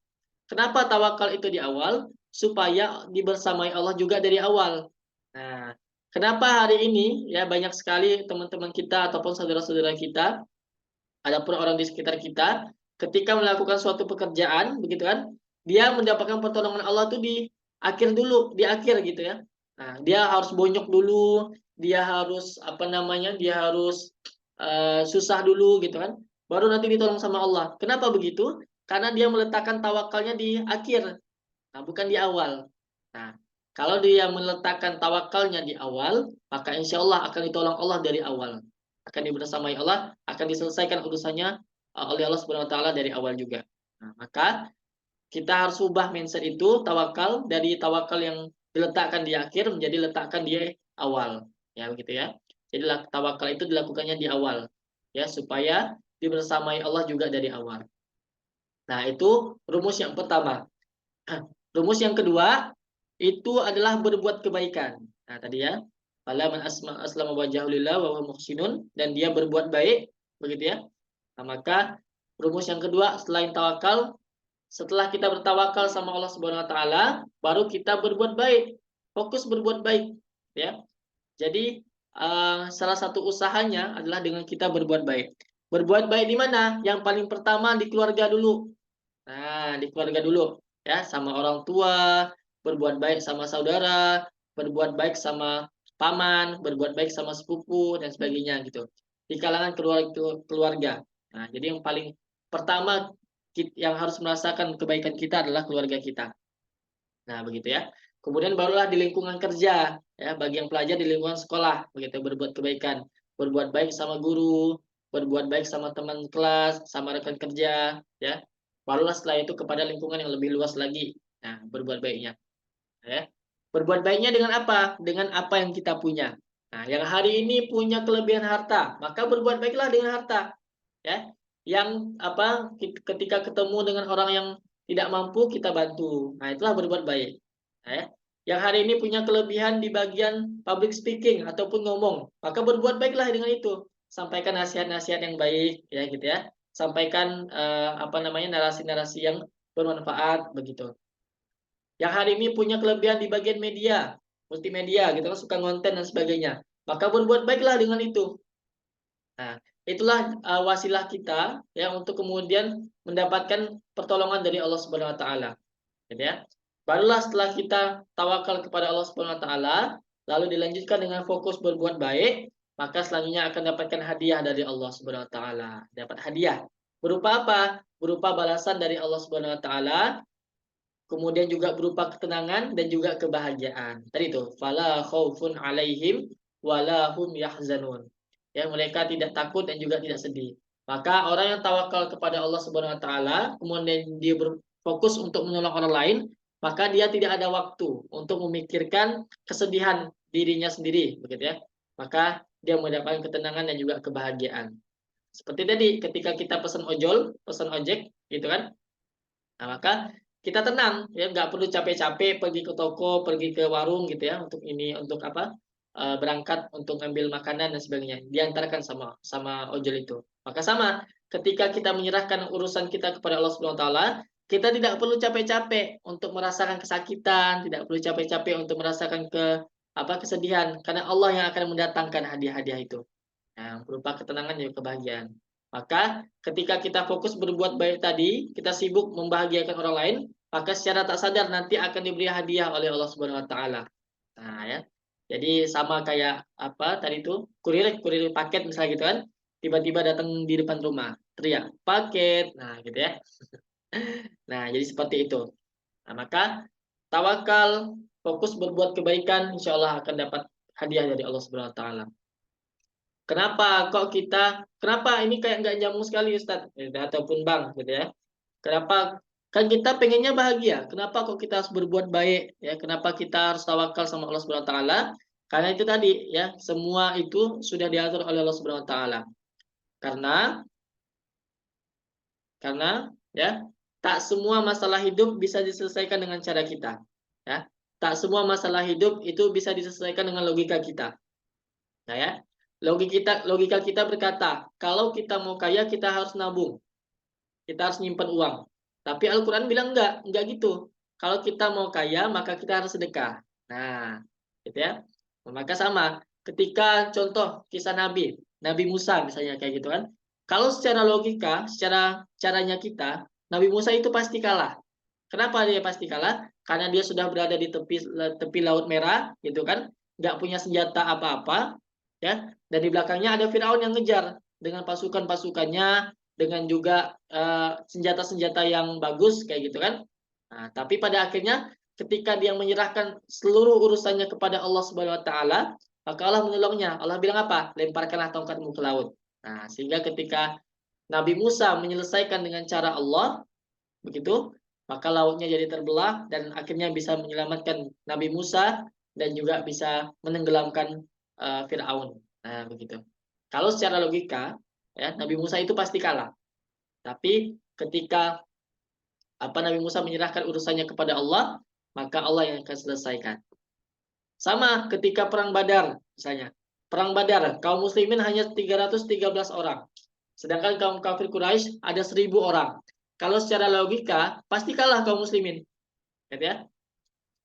Kenapa tawakal itu di awal? Supaya dibersamai Allah juga dari awal. Nah, kenapa hari ini ya banyak sekali teman-teman kita ataupun saudara-saudara kita, adapun orang di sekitar kita, ketika melakukan suatu pekerjaan, begitu kan, dia mendapatkan pertolongan Allah tuh di akhir dulu, di akhir gitu ya. Nah, dia harus bonyok dulu, dia harus dia harus susah dulu gitu kan, baru nanti ditolong sama Allah. Kenapa begitu? Karena dia meletakkan tawakalnya di akhir, nah bukan di awal. Nah, kalau dia meletakkan tawakalnya di awal, maka insya Allah akan ditolong Allah dari awal, akan dibersamai Allah, akan diselesaikan urusannya oleh Allah Subhanahu Wa Taala dari awal juga. Nah, maka kita harus ubah mindset itu, tawakal dari tawakal yang diletakkan di akhir menjadi letakkan di awal, ya begitu ya. Jadi tawakal itu dilakukannya di awal, ya supaya dibersamai Allah juga dari awal. Nah, itu rumus yang pertama. Rumus yang kedua itu adalah berbuat kebaikan. Nah, tadi ya. Fala man aslama wajhahu lillah wa huwa muhsinun, dan dia berbuat baik, begitu ya. Nah, maka rumus yang kedua selain tawakal, setelah kita bertawakal sama Allah Subhanahu wa taala, baru kita berbuat baik. Fokus berbuat baik, ya. Jadi salah satu usahanya adalah dengan kita berbuat baik. Berbuat baik di mana? Yang paling pertama di keluarga dulu. Nah, di keluarga dulu ya, sama orang tua, berbuat baik sama saudara, berbuat baik sama paman, berbuat baik sama sepupu dan sebagainya gitu. Di kalangan keluarga. Nah, jadi yang paling pertama yang harus merasakan kebaikan kita adalah keluarga kita. Nah, begitu ya. Kemudian barulah di lingkungan kerja, ya, bagi yang pelajar di lingkungan sekolah, begitu berbuat kebaikan, berbuat baik sama guru, berbuat baik sama teman kelas, sama rekan kerja, ya. Barulah setelah itu kepada lingkungan yang lebih luas lagi. Nah, berbuat baiknya, ya. Berbuat baiknya dengan apa? Dengan apa yang kita punya. Nah, yang hari ini punya kelebihan harta, maka berbuat baiklah dengan harta, ya. Yang ketika ketemu dengan orang yang tidak mampu kita bantu. Nah, itulah berbuat baik. Nah, ya. Yang hari ini punya kelebihan di bagian public speaking ataupun ngomong, maka berbuat baiklah dengan itu. Sampaikan nasihat-nasihat yang baik, ya gitu ya. Sampaikan narasi-narasi yang bermanfaat begitu. Yang hari ini punya kelebihan di bagian media, multimedia gitu kan, suka konten dan sebagainya. Maka berbuat baiklah dengan itu. Nah, itulah wasilah kita ya untuk kemudian mendapatkan pertolongan dari Allah Subhanahu wa taala. Gitu ya. Barulah setelah kita tawakal kepada Allah Subhanahu wa taala, lalu dilanjutkan dengan fokus berbuat baik, maka selanjutnya akan dapatkan hadiah dari Allah Subhanahu wa taala. Dapat hadiah. Berupa apa? Berupa balasan dari Allah Subhanahu wa taala, kemudian juga berupa ketenangan dan juga kebahagiaan. Tadi itu, fala khaufun alaihim wala hum yahzanun. Ya, mereka tidak takut dan juga tidak sedih. Maka orang yang tawakal kepada Allah Subhanahu wa taala, kemudian dia berfokus untuk menolong orang lain, maka dia tidak ada waktu untuk memikirkan kesedihan dirinya sendiri, begitu ya. Maka dia mendapatkan ketenangan dan juga kebahagiaan. Seperti tadi ketika kita pesan pesan ojek gitu kan. Nah, maka kita tenang ya, nggak perlu capek-capek pergi ke toko, pergi ke warung gitu ya untuk ini untuk apa? Berangkat untuk ngambil makanan dan sebagainya. Diantarkan sama sama ojol itu. Maka sama, ketika kita menyerahkan urusan kita kepada Allah Subhanahu wa taala, kita tidak perlu capek-capek untuk merasakan kesakitan, tidak perlu capek-capek untuk merasakan kesedihan karena Allah yang akan mendatangkan hadiah-hadiah itu. Nah, berupa ketenangan dan kebahagiaan. Maka ketika kita fokus berbuat baik tadi, kita sibuk membahagiakan orang lain, maka secara tak sadar nanti akan diberi hadiah oleh Allah Subhanahu wa taala. Nah, ya. Jadi sama kayak apa tadi itu, kurir paket misalnya gitu kan. Tiba-tiba datang di depan rumah, teriak, "Paket." Nah, gitu ya. Nah, jadi seperti itu. Nah, maka tawakal, fokus berbuat kebaikan, insya Allah akan dapat hadiah dari Allah Subhanahu wa taala. Kenapa ini kayak nggak nyambung sekali Ustadz, ataupun Bang, gitu ya. Kenapa? Kan kita pengennya bahagia. Kenapa kok kita harus berbuat baik? Ya, kenapa kita harus tawakal sama Allah Subhanahu wa taala? Karena itu tadi ya, semua itu sudah diatur oleh Allah Subhanahu wa taala. Karena karena ya, tak semua masalah hidup bisa diselesaikan dengan cara kita. Ya. Tak semua masalah hidup itu bisa diselesaikan dengan logika kita. Nah ya, logika kita berkata, kalau kita mau kaya kita harus nabung, kita harus nyimpan uang. Tapi Al-Quran bilang enggak gitu. Kalau kita mau kaya maka kita harus sedekah. Nah, gitu ya. Maka sama, ketika contoh kisah Nabi Musa misalnya kayak gitu kan. Kalau secara logika, secara caranya kita, Nabi Musa itu pasti kalah. Kenapa dia pasti kalah? Karena dia sudah berada di tepi Laut Merah, gitu kan, nggak punya senjata apa-apa, ya. Dan di belakangnya ada Firaun yang ngejar dengan pasukan-pasukannya, dengan juga senjata-senjata yang bagus kayak gitu kan. Nah, tapi pada akhirnya ketika dia menyerahkan seluruh urusannya kepada Allah Subhanahu wa taala, maka Allah menolongnya. Allah bilang apa? Lemparkanlah tongkatmu ke laut. Nah, sehingga ketika Nabi Musa menyelesaikan dengan cara Allah, begitu, maka lautnya jadi terbelah dan akhirnya bisa menyelamatkan Nabi Musa dan juga bisa menenggelamkan Firaun. Nah, begitu. Kalau secara logika, ya, Nabi Musa itu pasti kalah. Tapi ketika Nabi Musa menyerahkan urusannya kepada Allah, maka Allah yang akan selesaikan. Sama ketika perang Badar, misalnya. Perang Badar, kaum muslimin hanya 313 orang. Sedangkan kaum kafir Quraisy ada 1.000 orang. Kalau secara logika, pasti kalah kaum muslimin. Gitu ya.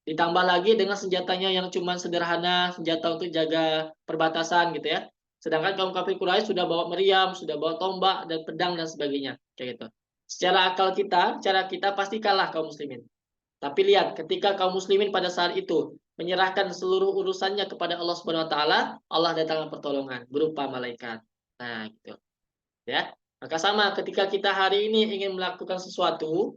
Ditambah lagi dengan senjatanya yang cuma sederhana, senjata untuk jaga perbatasan gitu ya. Sedangkan kaum kafir Quraisy sudah bawa meriam, sudah bawa tombak dan pedang dan sebagainya, kayak gitu. Secara akal kita, cara kita pasti kalah kaum muslimin. Tapi lihat, ketika kaum muslimin pada saat itu menyerahkan seluruh urusannya kepada Allah Subhanahu wa taala, Allah datangkan pertolongan berupa malaikat. Nah, gitu. Ya. Maka sama ketika kita hari ini ingin melakukan sesuatu,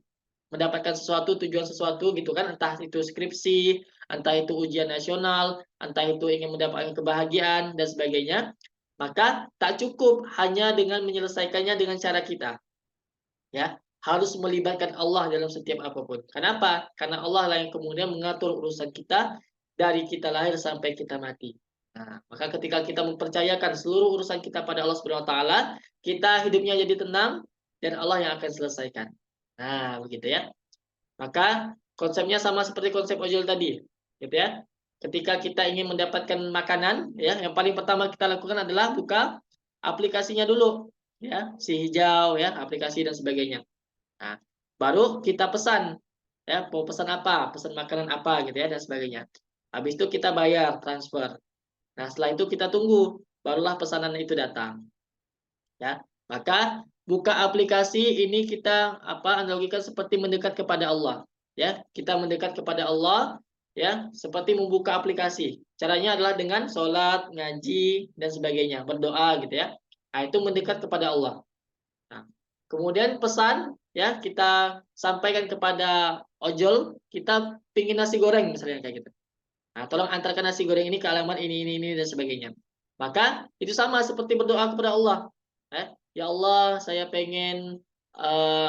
mendapatkan sesuatu, tujuan sesuatu gitu kan, entah itu skripsi, entah itu ujian nasional, entah itu ingin mendapatkan kebahagiaan dan sebagainya, maka tak cukup hanya dengan menyelesaikannya dengan cara kita. Ya, harus melibatkan Allah dalam setiap apapun. Kenapa? Karena Allah lah yang kemudian mengatur urusan kita dari kita lahir sampai kita mati. Nah, maka ketika kita mempercayakan seluruh urusan kita pada Allah Subhanahu wa taala, kita hidupnya jadi tenang dan Allah yang akan selesaikan. Nah, begitu ya. Maka konsepnya sama seperti konsep ojol tadi, gitu ya. Ketika kita ingin mendapatkan makanan, ya, yang paling pertama kita lakukan adalah buka aplikasinya dulu, ya, si hijau, ya, aplikasi dan sebagainya. Nah, baru kita pesan, ya, mau pesan apa, pesan makanan apa, gitu ya, dan sebagainya. Habis itu kita bayar transfer. Nah, setelah itu kita tunggu, barulah pesanan itu datang. Ya, maka buka aplikasi ini kita analogikan seperti mendekat kepada Allah. Ya, kita mendekat kepada Allah ya seperti membuka aplikasi. Caranya adalah dengan sholat, ngaji dan sebagainya, berdoa gitu ya. Nah, itu mendekat kepada Allah. Nah, kemudian pesan ya kita sampaikan kepada ojol, kita pingin nasi goreng misalnya kayak gitu. Nah, tolong antarkan nasi goreng ini ke alamat ini dan sebagainya. Maka itu sama seperti berdoa kepada Allah. Ya Allah, saya pengen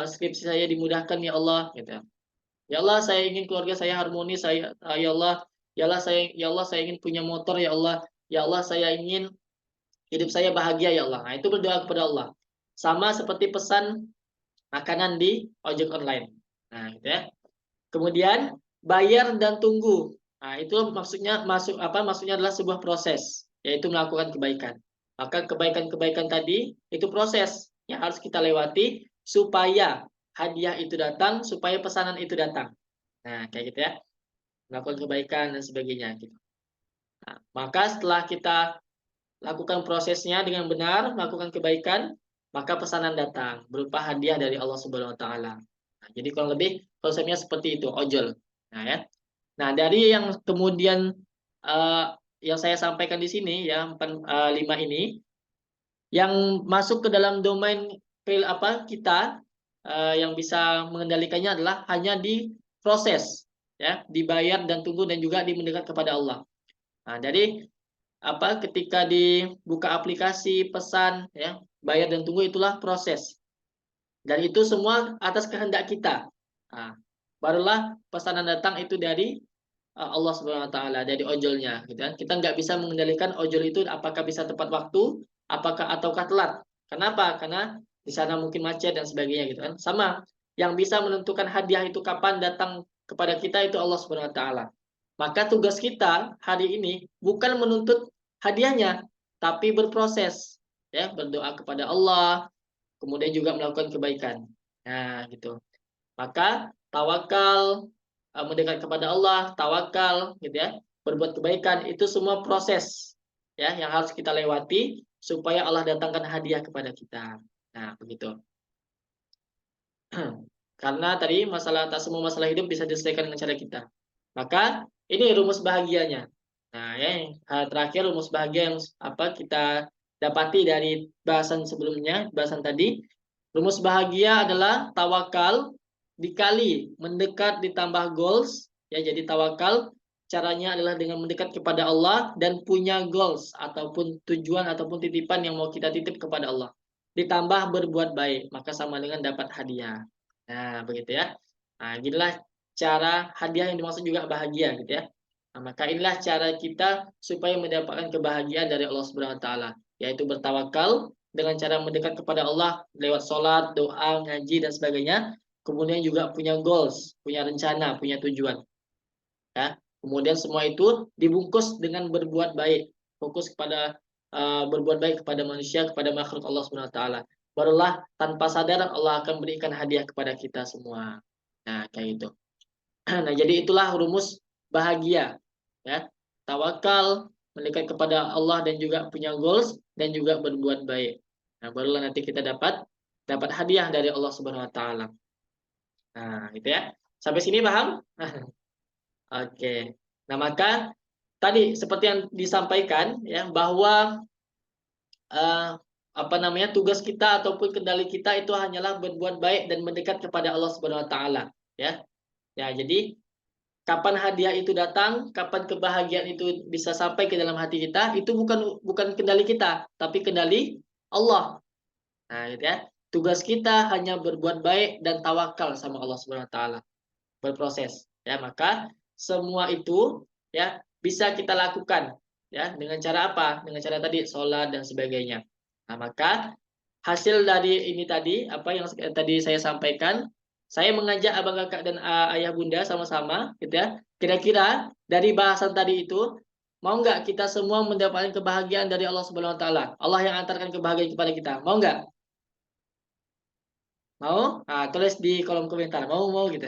skripsi saya dimudahkan ya Allah, gitu. Ya Allah, saya ingin keluarga saya harmonis, ya Allah saya ingin punya motor ya Allah. Ya Allah, saya ingin hidup saya bahagia ya Allah. Nah, itu berdoa kepada Allah. Sama seperti pesan makanan di ojek online. Nah, gitu ya. Kemudian bayar dan tunggu. Nah, itu maksudnya adalah sebuah proses, yaitu melakukan kebaikan. Maka kebaikan-kebaikan tadi itu proses yang harus kita lewati supaya hadiah itu datang, supaya pesanan itu datang. Nah, kayak gitu ya. Melakukan kebaikan dan sebagainya gitu. Nah, maka setelah kita lakukan prosesnya dengan benar, melakukan kebaikan, maka pesanan datang berupa hadiah dari Allah Subhanahu wa taala. Nah, jadi kurang lebih konsepnya seperti itu, ojol. Nah, ya. Nah, dari yang kemudian yang saya sampaikan di sini ya, 5 ini yang masuk ke dalam domain kita yang bisa mengendalikannya adalah hanya di proses ya, dibayar dan tunggu dan juga di mendekat kepada Allah. Nah, jadi ketika dibuka aplikasi pesan ya, bayar dan tunggu itulah proses. Dan itu semua atas kehendak kita. Nah, barulah pesanan datang itu dari Allah Subhanahu wa taala, dari ojolnya gitu kan. Kita nggak bisa mengendalikan ojol itu apakah bisa tepat waktu, ataukah telat. Kenapa? Karena di sana mungkin macet dan sebagainya gitu kan. Sama, yang bisa menentukan hadiah itu kapan datang kepada kita itu Allah Subhanahu wa taala. Maka tugas kita hari ini bukan menuntut hadiahnya, tapi berproses ya, berdoa kepada Allah, kemudian juga melakukan kebaikan. Nah, gitu. Maka tawakal, mendekat kepada Allah, tawakal gitu ya, berbuat kebaikan itu semua proses ya yang harus kita lewati supaya Allah datangkan hadiah kepada kita. Nah, begitu. Karena tadi tak semua masalah hidup bisa diselesaikan dengan cara kita. Maka ini rumus bahagianya. Nah, ya, yang terakhir rumus bahagia yang kita dapati dari bahasan sebelumnya, bahasan tadi, rumus bahagia adalah tawakal dikali mendekat ditambah goals, ya jadi tawakal caranya adalah dengan mendekat kepada Allah dan punya goals ataupun tujuan ataupun titipan yang mau kita titip kepada Allah. Ditambah berbuat baik, maka sama dengan dapat hadiah. Nah, begitu ya. Nah, inilah cara hadiah yang dimaksud juga bahagia gitu ya. Nah, maka inilah cara kita supaya mendapatkan kebahagiaan dari Allah Subhanahu wa taala, yaitu bertawakal dengan cara mendekat kepada Allah lewat sholat, doa, ngaji dan sebagainya. Kemudian juga punya goals, punya rencana, punya tujuan. Ya. Kemudian semua itu dibungkus dengan berbuat baik, fokus kepada berbuat baik kepada manusia, kepada makhluk Allah Subhanahu wa taala. Barulah tanpa sadar Allah akan berikan hadiah kepada kita semua. Nah, kayak itu. Nah, jadi itulah rumus bahagia. Ya. Tawakal, mendekat kepada Allah dan juga punya goals dan juga berbuat baik. Nah, barulah nanti kita dapat hadiah dari Allah Subhanahu wa taala. Nah, itu ya. Sampai sini paham? Oke. Nah, maka tadi seperti yang disampaikan ya bahwa eh, tugas kita ataupun kendali kita itu hanyalah berbuat baik dan mendekat kepada Allah Subhanahu wa taala, ya. Ya, jadi kapan hadiah itu datang, kapan kebahagiaan itu bisa sampai ke dalam hati kita, itu bukan kendali kita, tapi kendali Allah. Nah, gitu ya. Tugas kita hanya berbuat baik dan tawakal sama Allah Subhanahu wa taala. Berproses, ya. Maka semua itu ya bisa kita lakukan ya dengan cara apa? Dengan cara tadi sholat dan sebagainya. Nah, maka hasil dari ini tadi apa yang tadi saya sampaikan, saya mengajak abang kakak dan ayah bunda sama-sama gitu ya. Kira-kira dari bahasan tadi itu mau nggak kita semua mendapatkan kebahagiaan dari Allah Subhanahu wa taala? Allah yang antarkan kebahagiaan kepada kita. Mau nggak? Mau? Nah, tulis di kolom komentar. Mau gitu.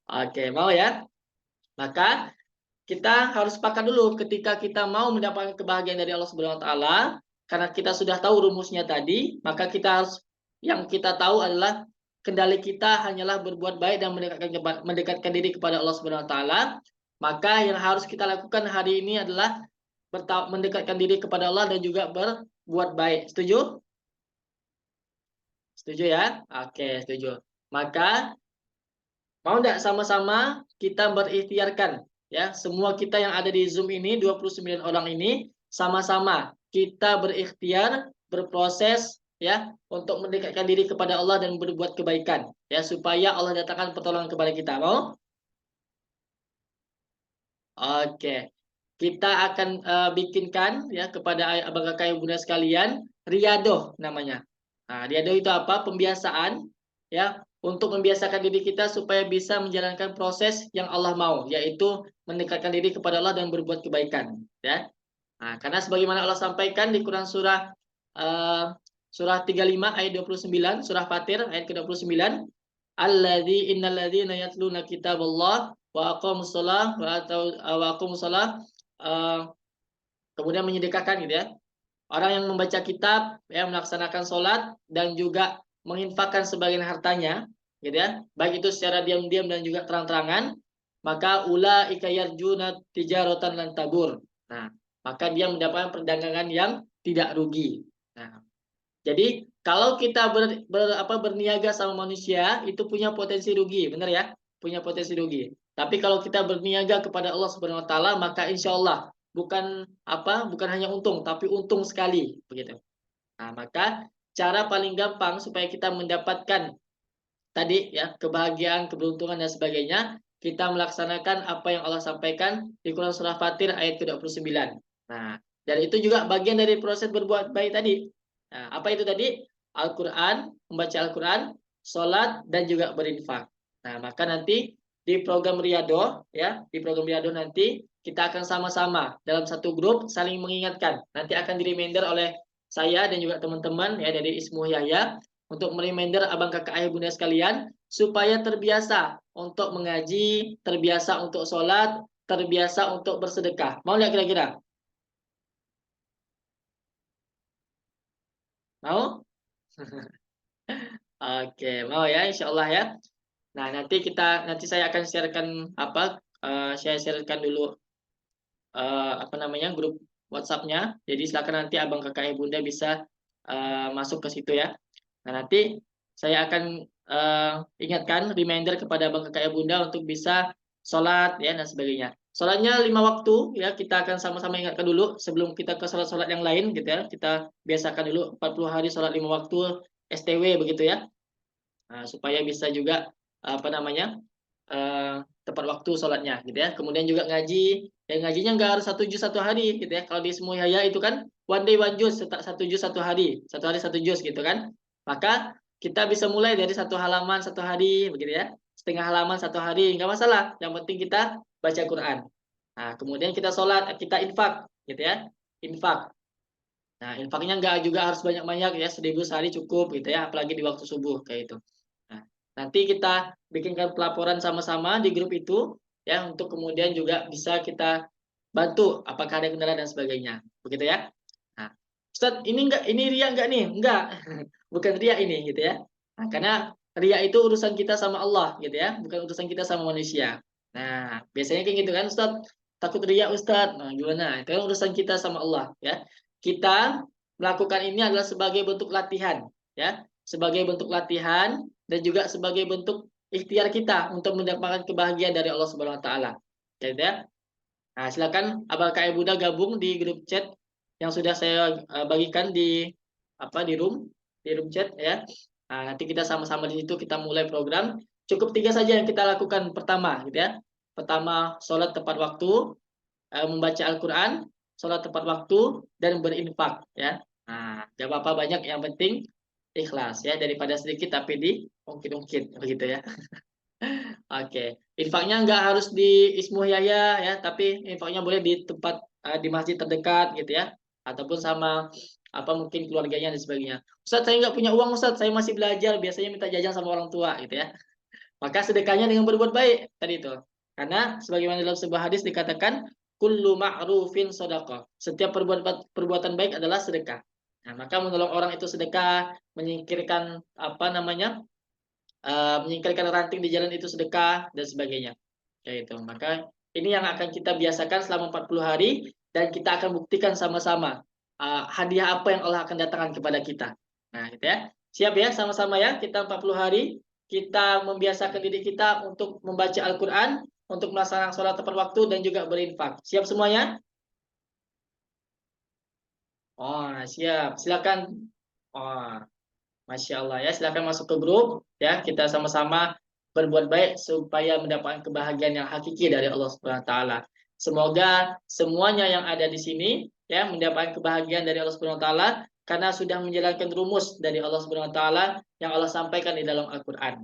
Oke, mau ya? Maka kita harus sepakat dulu ketika kita mau mendapatkan kebahagiaan dari Allah Subhanahu wa taala, karena kita sudah tahu rumusnya tadi, maka kita harus yang kita tahu adalah kendali kita hanyalah berbuat baik dan mendekatkan diri kepada Allah Subhanahu wa taala. Maka yang harus kita lakukan hari ini adalah mendekatkan diri kepada Allah dan juga berbuat baik. Setuju? Setuju ya? Oke, setuju. Maka mau enggak sama-sama kita berikhtiarkan ya, semua kita yang ada di Zoom ini 29 orang ini sama-sama kita berikhtiar, berproses ya untuk mendekatkan diri kepada Allah dan berbuat kebaikan ya supaya Allah datangkan pertolongan kepada kita. Mau? Oke. Kita akan bikinkan ya kepada abang kakak ibu bunda sekalian riadoh namanya. Nah, riadoh itu apa? Pembiasaan ya untuk membiasakan diri kita supaya bisa menjalankan proses yang Allah mau, yaitu mendekatkan diri kepada Allah dan berbuat kebaikan ya. Nah, karena sebagaimana Allah sampaikan di Quran surah 35 ayat 29, surah Fatir ayat ke-29, innalladzina yatluna kitaballah wa aqamus shalah wa aqamus shalah, kemudian menyedekahkan gitu ya. Orang yang membaca kitab ya melaksanakan sholat dan juga menginfakkan sebagian hartanya gitu ya, baik itu secara diam-diam dan juga terang-terangan, maka ulaika yarjuna tijaratan lan tabur. Nah, maka dia mendapatkan perdagangan yang tidak rugi. Nah, jadi kalau kita berniaga sama manusia itu punya potensi rugi, benar ya? Punya potensi rugi. Tapi kalau kita berniaga kepada Allah Subhanahu wa taala, maka insya Allah bukan hanya untung, tapi untung sekali, begitu. Nah, maka cara paling gampang supaya kita mendapatkan tadi ya kebahagiaan, keberuntungan dan sebagainya, kita melaksanakan apa yang Allah sampaikan di Quran surah Fatir ayat ke-29. Nah, dan itu juga bagian dari proses berbuat baik tadi. Nah, apa itu tadi? Al-Quran, membaca Al-Quran, sholat, dan juga berinfak. Nah, maka nanti di program Riyadhah, ya, di program Riyadhah nanti kita akan sama-sama dalam satu grup saling mengingatkan. Nanti akan di-reminder oleh saya dan juga teman-teman ya dari Ismu Yahya untuk mereminder abang kakak ayah bunda sekalian supaya terbiasa untuk mengaji, terbiasa untuk sholat, terbiasa untuk bersedekah. Mau nggak kira-kira? Mau? Oke, mau ya, insya Allah ya. Nah, nanti saya akan sharekan saya sharekan dulu grup WhatsApp-nya. Jadi silakan nanti abang kakak ibu bunda bisa masuk ke situ ya. Nah, nanti saya akan ingatkan reminder kepada abang kakak ibu bunda untuk bisa sholat ya dan sebagainya. Sholatnya 5 waktu ya, kita akan sama-sama ingatkan dulu sebelum kita ke sholat-sholat yang lain gitu ya. Kita biasakan dulu 40 hari sholat 5 waktu STW begitu ya. Nah, supaya bisa juga tepat waktu sholatnya gitu ya. Kemudian juga ngaji, ya ngajinya nggak harus 1 juz 1 hari gitu ya. Kalau di Ismu Yahya itu kan one day one juz, 1 juz 1 hari, 1 hari 1 juz gitu kan. Maka kita bisa mulai dari 1 halaman 1 hari begitu ya, setengah halaman 1 hari nggak masalah. Yang penting kita baca Quran. Nah, kemudian kita sholat, kita infak gitu ya, infak. Nah, infaknya nggak juga harus banyak-banyak ya, 1.000 sehari cukup gitu ya, apalagi di waktu subuh kayak itu. Nah, nanti kita bikinkan pelaporan sama-sama di grup itu ya untuk kemudian juga bisa kita bantu apakah ada kendala dan sebagainya. Begitu ya. Nah, Ustaz, ini ria enggak nih? Enggak. Bukan ria ini gitu ya. Nah, karena ria itu urusan kita sama Allah gitu ya, bukan urusan kita sama manusia. Nah, biasanya kayak gitu kan, Ustaz. Takut ria, Ustaz. Nah, gimana? Itu kan urusan kita sama Allah ya. Kita melakukan ini adalah sebagai bentuk latihan ya, sebagai bentuk latihan dan juga sebagai bentuk ikhtiar kita untuk mendapatkan kebahagiaan dari Allah Subhanahu wa taala. Ya. Nah, silakan Abang Kak Buddha gabung di grup chat yang sudah saya bagikan di room chat ya. Nah, nanti kita sama-sama di situ kita mulai program. Cukup 3 saja yang kita lakukan pertama gitu ya. Pertama, sholat tepat waktu, membaca Al-Quran, sholat tepat waktu, dan berinfak ya. Nah, gak apa-apa banyak, yang penting ikhlas ya, daripada sedikit tapi diungkit-ungkit begitu ya. Oke, infaknya nggak harus di Ismu Yahya ya, tapi infaknya boleh di tempat di masjid terdekat gitu ya, ataupun sama mungkin keluarganya dan sebagainya. Ustadz, saya nggak punya uang, Ustadz, saya masih belajar, biasanya minta jajan sama orang tua gitu ya. Maka sedekahnya dengan berbuat baik tadi itu. Karena sebagaimana dalam sebuah hadis dikatakan kullu ma'rufin shadaqah. Setiap perbuatan baik adalah sedekah. Nah, maka menolong orang itu sedekah, menyingkirkan apa namanya, menyingkirkan ranting di jalan itu sedekah dan sebagainya. Kayak itu. Maka ini yang akan kita biasakan selama 40 hari dan kita akan buktikan sama-sama hadiah apa yang Allah akan datangkan kepada kita. Nah, gitu ya. Siap ya sama-sama ya, kita 40 hari kita membiasakan diri kita untuk membaca Al-Qur'an, untuk melaksanakan sholat tepat waktu dan juga berinfak. Siap semuanya? Oh, siap. Silakan. Oh, Masya Allah ya, silakan masuk ke grup ya, kita sama-sama berbuat baik supaya mendapatkan kebahagiaan yang hakiki dari Allah Subhanahu wa taala. Semoga semuanya yang ada di sini ya mendapatkan kebahagiaan dari Allah Subhanahu wa taala karena sudah menjalankan rumus dari Allah Subhanahu wa taala yang Allah sampaikan di dalam Al-Qur'an.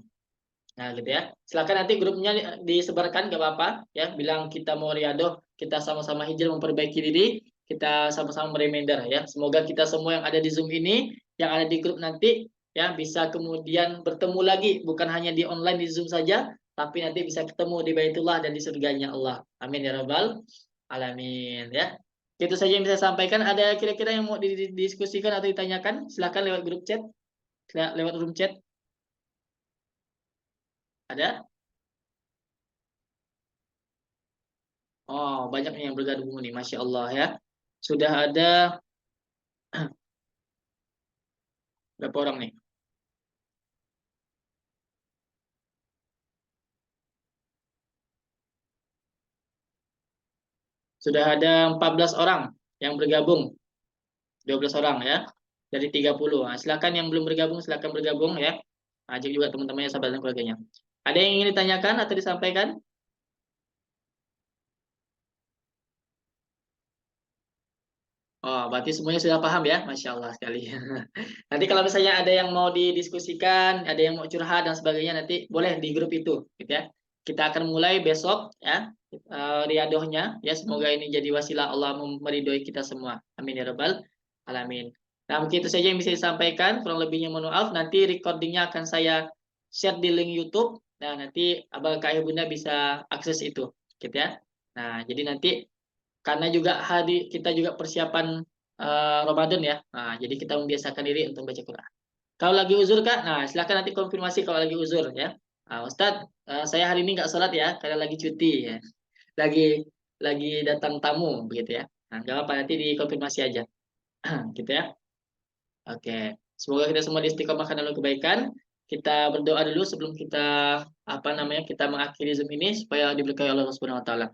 Nah, gitu ya. Silakan nanti grupnya disebarkan, gak apa-apa ya. Bilang kita mau riadoh, kita sama-sama hijrah memperbaiki diri, kita sama-sama mereminder ya. Semoga kita semua yang ada di Zoom ini, yang ada di grup nanti ya bisa kemudian bertemu lagi, bukan hanya di online di Zoom saja, tapi nanti bisa ketemu di Baitullah dan di surganya Allah. Amin ya rabbal alamin ya. Itu saja yang bisa saya sampaikan. Ada kira-kira yang mau didiskusikan atau ditanyakan? Silakan lewat grup chat, lewat room chat. Ada? Oh, banyak nih yang bergabung nih, Masya Allah ya. Sudah ada berapa orang nih? Sudah ada 14 orang yang bergabung, 12 orang ya, dari 30. Nah, silakan yang belum bergabung, silakan bergabung ya. Ajak juga teman-temannya, sahabat dan keluarganya. Ada yang ingin ditanyakan atau disampaikan? Oh, berarti semuanya sudah paham ya, Masya Allah sekali. Nanti kalau misalnya ada yang mau didiskusikan, ada yang mau curhat dan sebagainya, nanti boleh di grup itu, gitu ya. Kita akan mulai besok ya, riadohnya ya. Semoga ini jadi wasilah Allah meridhoi kita semua. Amin ya rabbal alamin. Nah, mungkin itu saja yang bisa disampaikan. Kurang lebihnya mohon maaf. Nanti recordingnya akan saya share di link YouTube. Nah, nanti abang kakak bunda bisa akses itu, gitu ya. Nah, jadi nanti karena juga kita juga persiapan Ramadan ya. Nah, jadi kita membiasakan diri untuk baca Quran. Kalau lagi uzur Kak, nah silakan nanti konfirmasi kalau lagi uzur ya. Nah, Ustadz, saya hari ini nggak sholat ya karena lagi cuti ya. Lagi lagi datang tamu begitu ya. Nah, nggak apa nanti dikonfirmasi aja. Gitu ya. Oke. Semoga kita semua istiqomahkan dalam kebaikan. Kita berdoa dulu sebelum kita apa namanya kita mengakhiri Zoom ini supaya diberkahi Allah Subhanahu wa taala.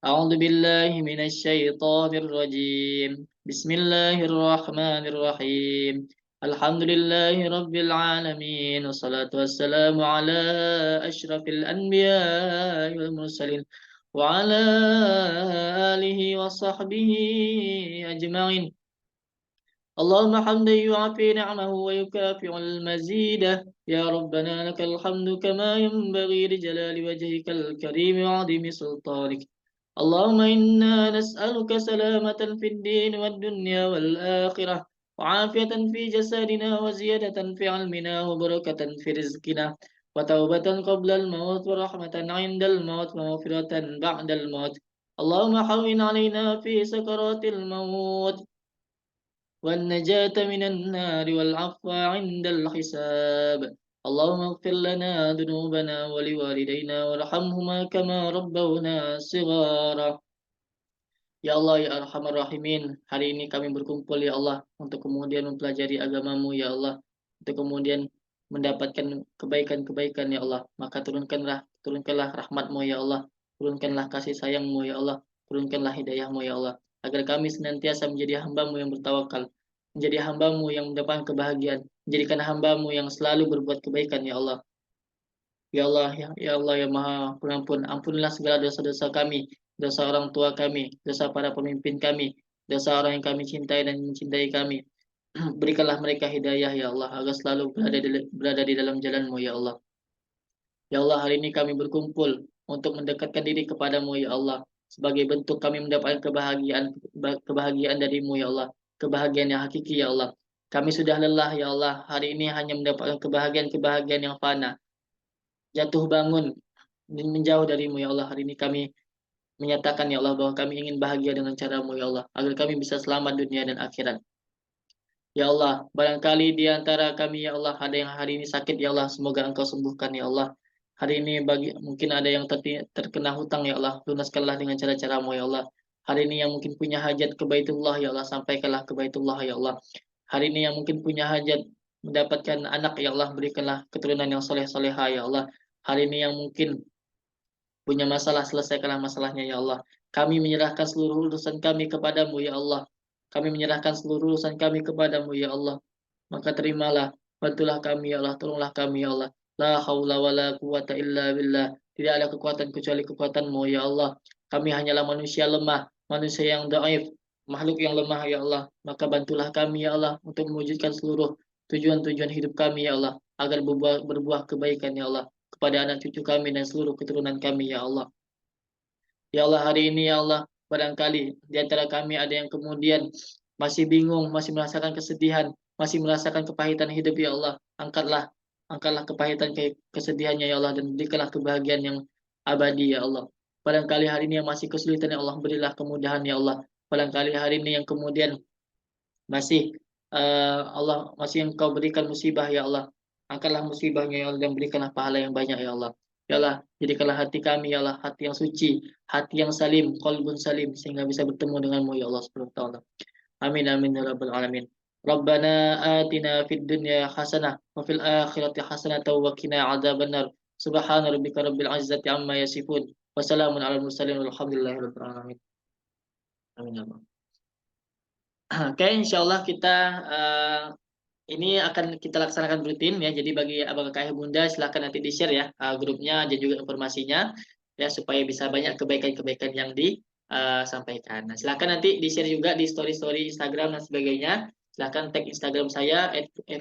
أعوذ بالله من الشيطان الرجيم بسم الله الرحمن الرحيم الحمد لله رب العالمين والصلاة والسلام على أشرف الأنبياء والمرسلين وعلى آله وصحبه أجمعين اللهم حمدا يعافي نعمه ويكافئ المزيد يا ربنا لك الحمد كما ينبغي لجلال وجهك الكريم وعظيم سلطانك اللهم إنا نسألك سلامة في الدين والدنيا والآخرة وعافية في جسدنا وزيادة في علمنا وبركة في رزقنا وتوبة قبل الموت ورحمة عند الموت ومغفرة بعد الموت اللهم حول علينا في سكرات الموت والنجاة من النار والعفو عند الحساب اللهم اغفر لنا ذنوبنا ولوالدينا وارحمهما كما ربونا صغارا. Ya Allah, ya Arhamar Rahimin, hari ini kami berkumpul ya Allah untuk kemudian mempelajari agamamu ya Allah, untuk kemudian mendapatkan kebaikan-kebaikan ya Allah. Maka turunkanlah rahmatmu ya Allah, turunkanlah kasih sayangmu ya Allah, turunkanlah hidayahmu ya Allah, agar kami senantiasa menjadi hambamu yang bertawakal, menjadi hambamu yang mendapatkan kebahagiaan, menjadikan hambamu yang selalu berbuat kebaikan ya Allah. Ya Allah, ya Allah yang Maha Pengampun, ampunilah segala dosa-dosa kami, dosa orang tua kami, dosa para pemimpin kami, dosa orang yang kami cintai dan mencintai kami. Berikanlah mereka hidayah ya Allah, agar selalu berada di dalam jalan-Mu ya Allah. Ya Allah, hari ini kami berkumpul untuk mendekatkan diri kepadamu ya Allah, sebagai bentuk kami mendapatkan kebahagiaan darimu ya Allah, kebahagiaan yang hakiki ya Allah. Kami sudah lelah ya Allah, hari ini hanya mendapatkan kebahagiaan-kebahagiaan yang fana, jatuh bangun menjauh darimu ya Allah. Hari ini kami menyatakan ya Allah bahwa kami ingin bahagia dengan caramu ya Allah, agar kami bisa selamat dunia dan akhirat. Ya Allah, barangkali di antara kami ya Allah ada yang hari ini sakit ya Allah, semoga Engkau sembuhkan ya Allah. Hari ini bagi mungkin ada yang terkena hutang ya Allah, lunaskanlah dengan cara-caramu ya Allah. Hari ini yang mungkin punya hajat ke Baitullah ya Allah, sampaikanlah ke Baitullah ya Allah. Hari ini yang mungkin punya hajat mendapatkan anak ya Allah, berikanlah keturunan yang soleh-soleha ya Allah. Hari ini yang mungkin punya masalah, selesaikanlah masalahnya ya Allah. Kami menyerahkan seluruh urusan kami kepadamu ya Allah. Kami menyerahkan seluruh urusan kami kepadamu ya Allah. Maka terimalah, bantulah kami ya Allah, tolonglah kami ya Allah. La haula wa la quwata illa billah. Tidak ada kekuatan kecuali kekuatanmu ya Allah. Kami hanyalah manusia lemah, manusia yang dhaif, makhluk yang lemah ya Allah. Maka bantulah kami ya Allah untuk mewujudkan seluruh tujuan-tujuan hidup kami ya Allah, agar berbuah kebaikan ya Allah kepada anak cucu kami dan seluruh keturunan kami ya Allah. Ya Allah, hari ini ya Allah, barangkali di antara kami ada yang kemudian masih bingung, masih merasakan kesedihan, masih merasakan kepahitan hidup ya Allah. Angkatlah kepahitan kesedihannya ya Allah, dan berikanlah kebahagiaan yang abadi ya Allah. Barangkali hari ini yang masih kesulitan ya Allah, berilah kemudahan ya Allah. Barangkali hari ini yang kemudian masih Allah masih Engkau berikan musibah ya Allah. Angkatlah musibahnya ya Allah, dan berikanlah pahala yang banyak ya Allah. Ya Allah, jadikanlah hati kami ya Allah hati yang suci, hati yang salim, qalbun salim, sehingga bisa bertemu denganmu ya Allah Subhanahu wa taala. Amin amin ya rabbal alamin. Rabbana atina fid dunya hasanah wa fil akhirati hasanah wa qina adzabannar. Subhana rabbika rabbil izzati amma yasifun. Wassalamun alal mursalin walhamdulillahi rabbil alamin. Amin ya rabbal. Oke, insya Allah kita ini akan kita laksanakan rutin ya. Jadi bagi abang kakak ibu bunda silahkan nanti di share ya grupnya dan juga informasinya ya supaya bisa banyak kebaikan-kebaikan yang disampaikan. Nah, silahkan nanti di share juga di story-story Instagram dan sebagainya. Silahkan tag Instagram saya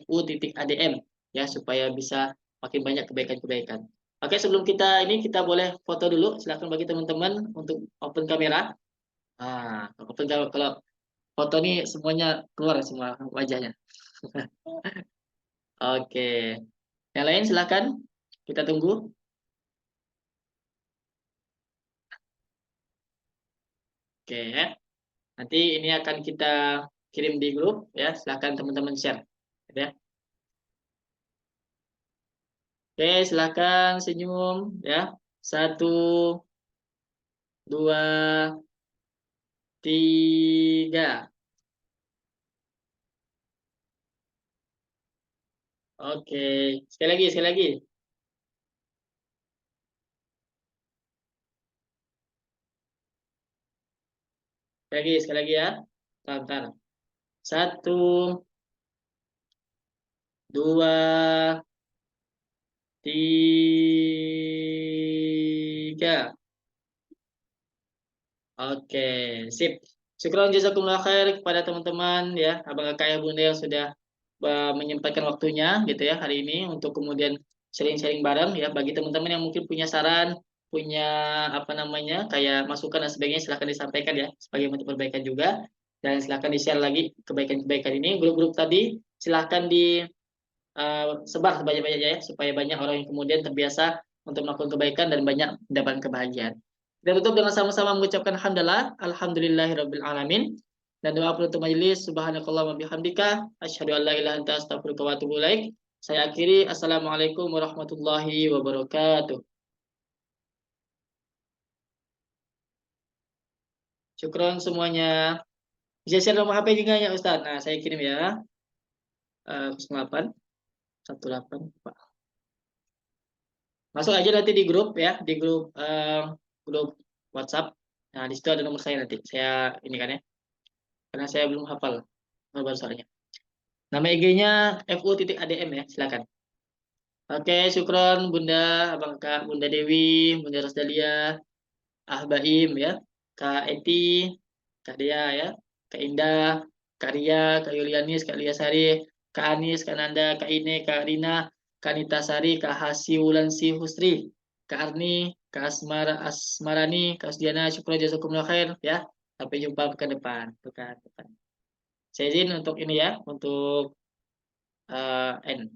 @fu.adm ya supaya bisa makin banyak kebaikan-kebaikan. Oke, sebelum kita ini kita boleh foto dulu. Silahkan bagi teman-teman untuk open kamera. Kalau foto nih semuanya keluar semua wajahnya. Oke. Yang lain silakan. Kita tunggu. Oke. Nanti ini akan kita kirim di grup ya. Silakan teman-teman share. Ya. Oke, silakan senyum ya. Satu, dua, tiga. Oke. Sekali lagi, sekali lagi. Sekali lagi ya. Bentar. Satu, dua, tiga. Oke, sip. Syukron jazakumullah khair kepada teman-teman ya, abang kakak ya bunda yang sudah menyempatkan waktunya gitu ya hari ini untuk kemudian sharing-sharing bareng ya. Bagi teman-teman yang mungkin punya saran, punya apa namanya kayak masukan dan sebagainya silahkan disampaikan ya sebagai bentuk perbaikan juga, dan silahkan di-share lagi kebaikan-kebaikan ini. Grup-grup tadi silahkan di sebar sebanyak-banyaknya ya supaya banyak orang yang kemudian terbiasa untuk melakukan kebaikan dan banyak mendapatkan kebahagiaan. Kita tutup dengan sama-sama mengucapkan hamdalah, alhamdulillahirabbil alamin, dan doa penutup majelis subhanakallah wa bihamdika asyhadu an la ilaha illa anta astaghfiruka wa atubu ilaik. Saya akhiri, assalamualaikum warahmatullahi wabarakatuh. Syukron semuanya. Bisa share nomor HP juga ya Ustaz. Nah, saya kirim ya. 08 18 Pak. Masuk aja nanti di grup ya, di grup WhatsApp. Nah, di situ ada nomor saya nanti. Saya ini kan ya, karena saya belum hafal nomor soalnya. Nama IG-nya fu.adm ya, silakan. Oke, syukron Bunda, Abang Kak, Bunda Dewi, Bunda Rosdalia, Ah Baim ya, Kak Eti, Kak Dea ya, Kak Indah, Kak Ria, Kak Yulianis, Kak Lia Sari, Kak Anis, Kak Nanda, Kak Ine, Kak Rina, Kak Nita Sari, Kak Hasi Wulansi Husri, Kak Arni, Kak Asmarani, Kak Asdiana, syukur jazakumullah khair ya. Sampai jumpa pekan depan. Pekan depan. Saya izin untuk ini ya, untuk end.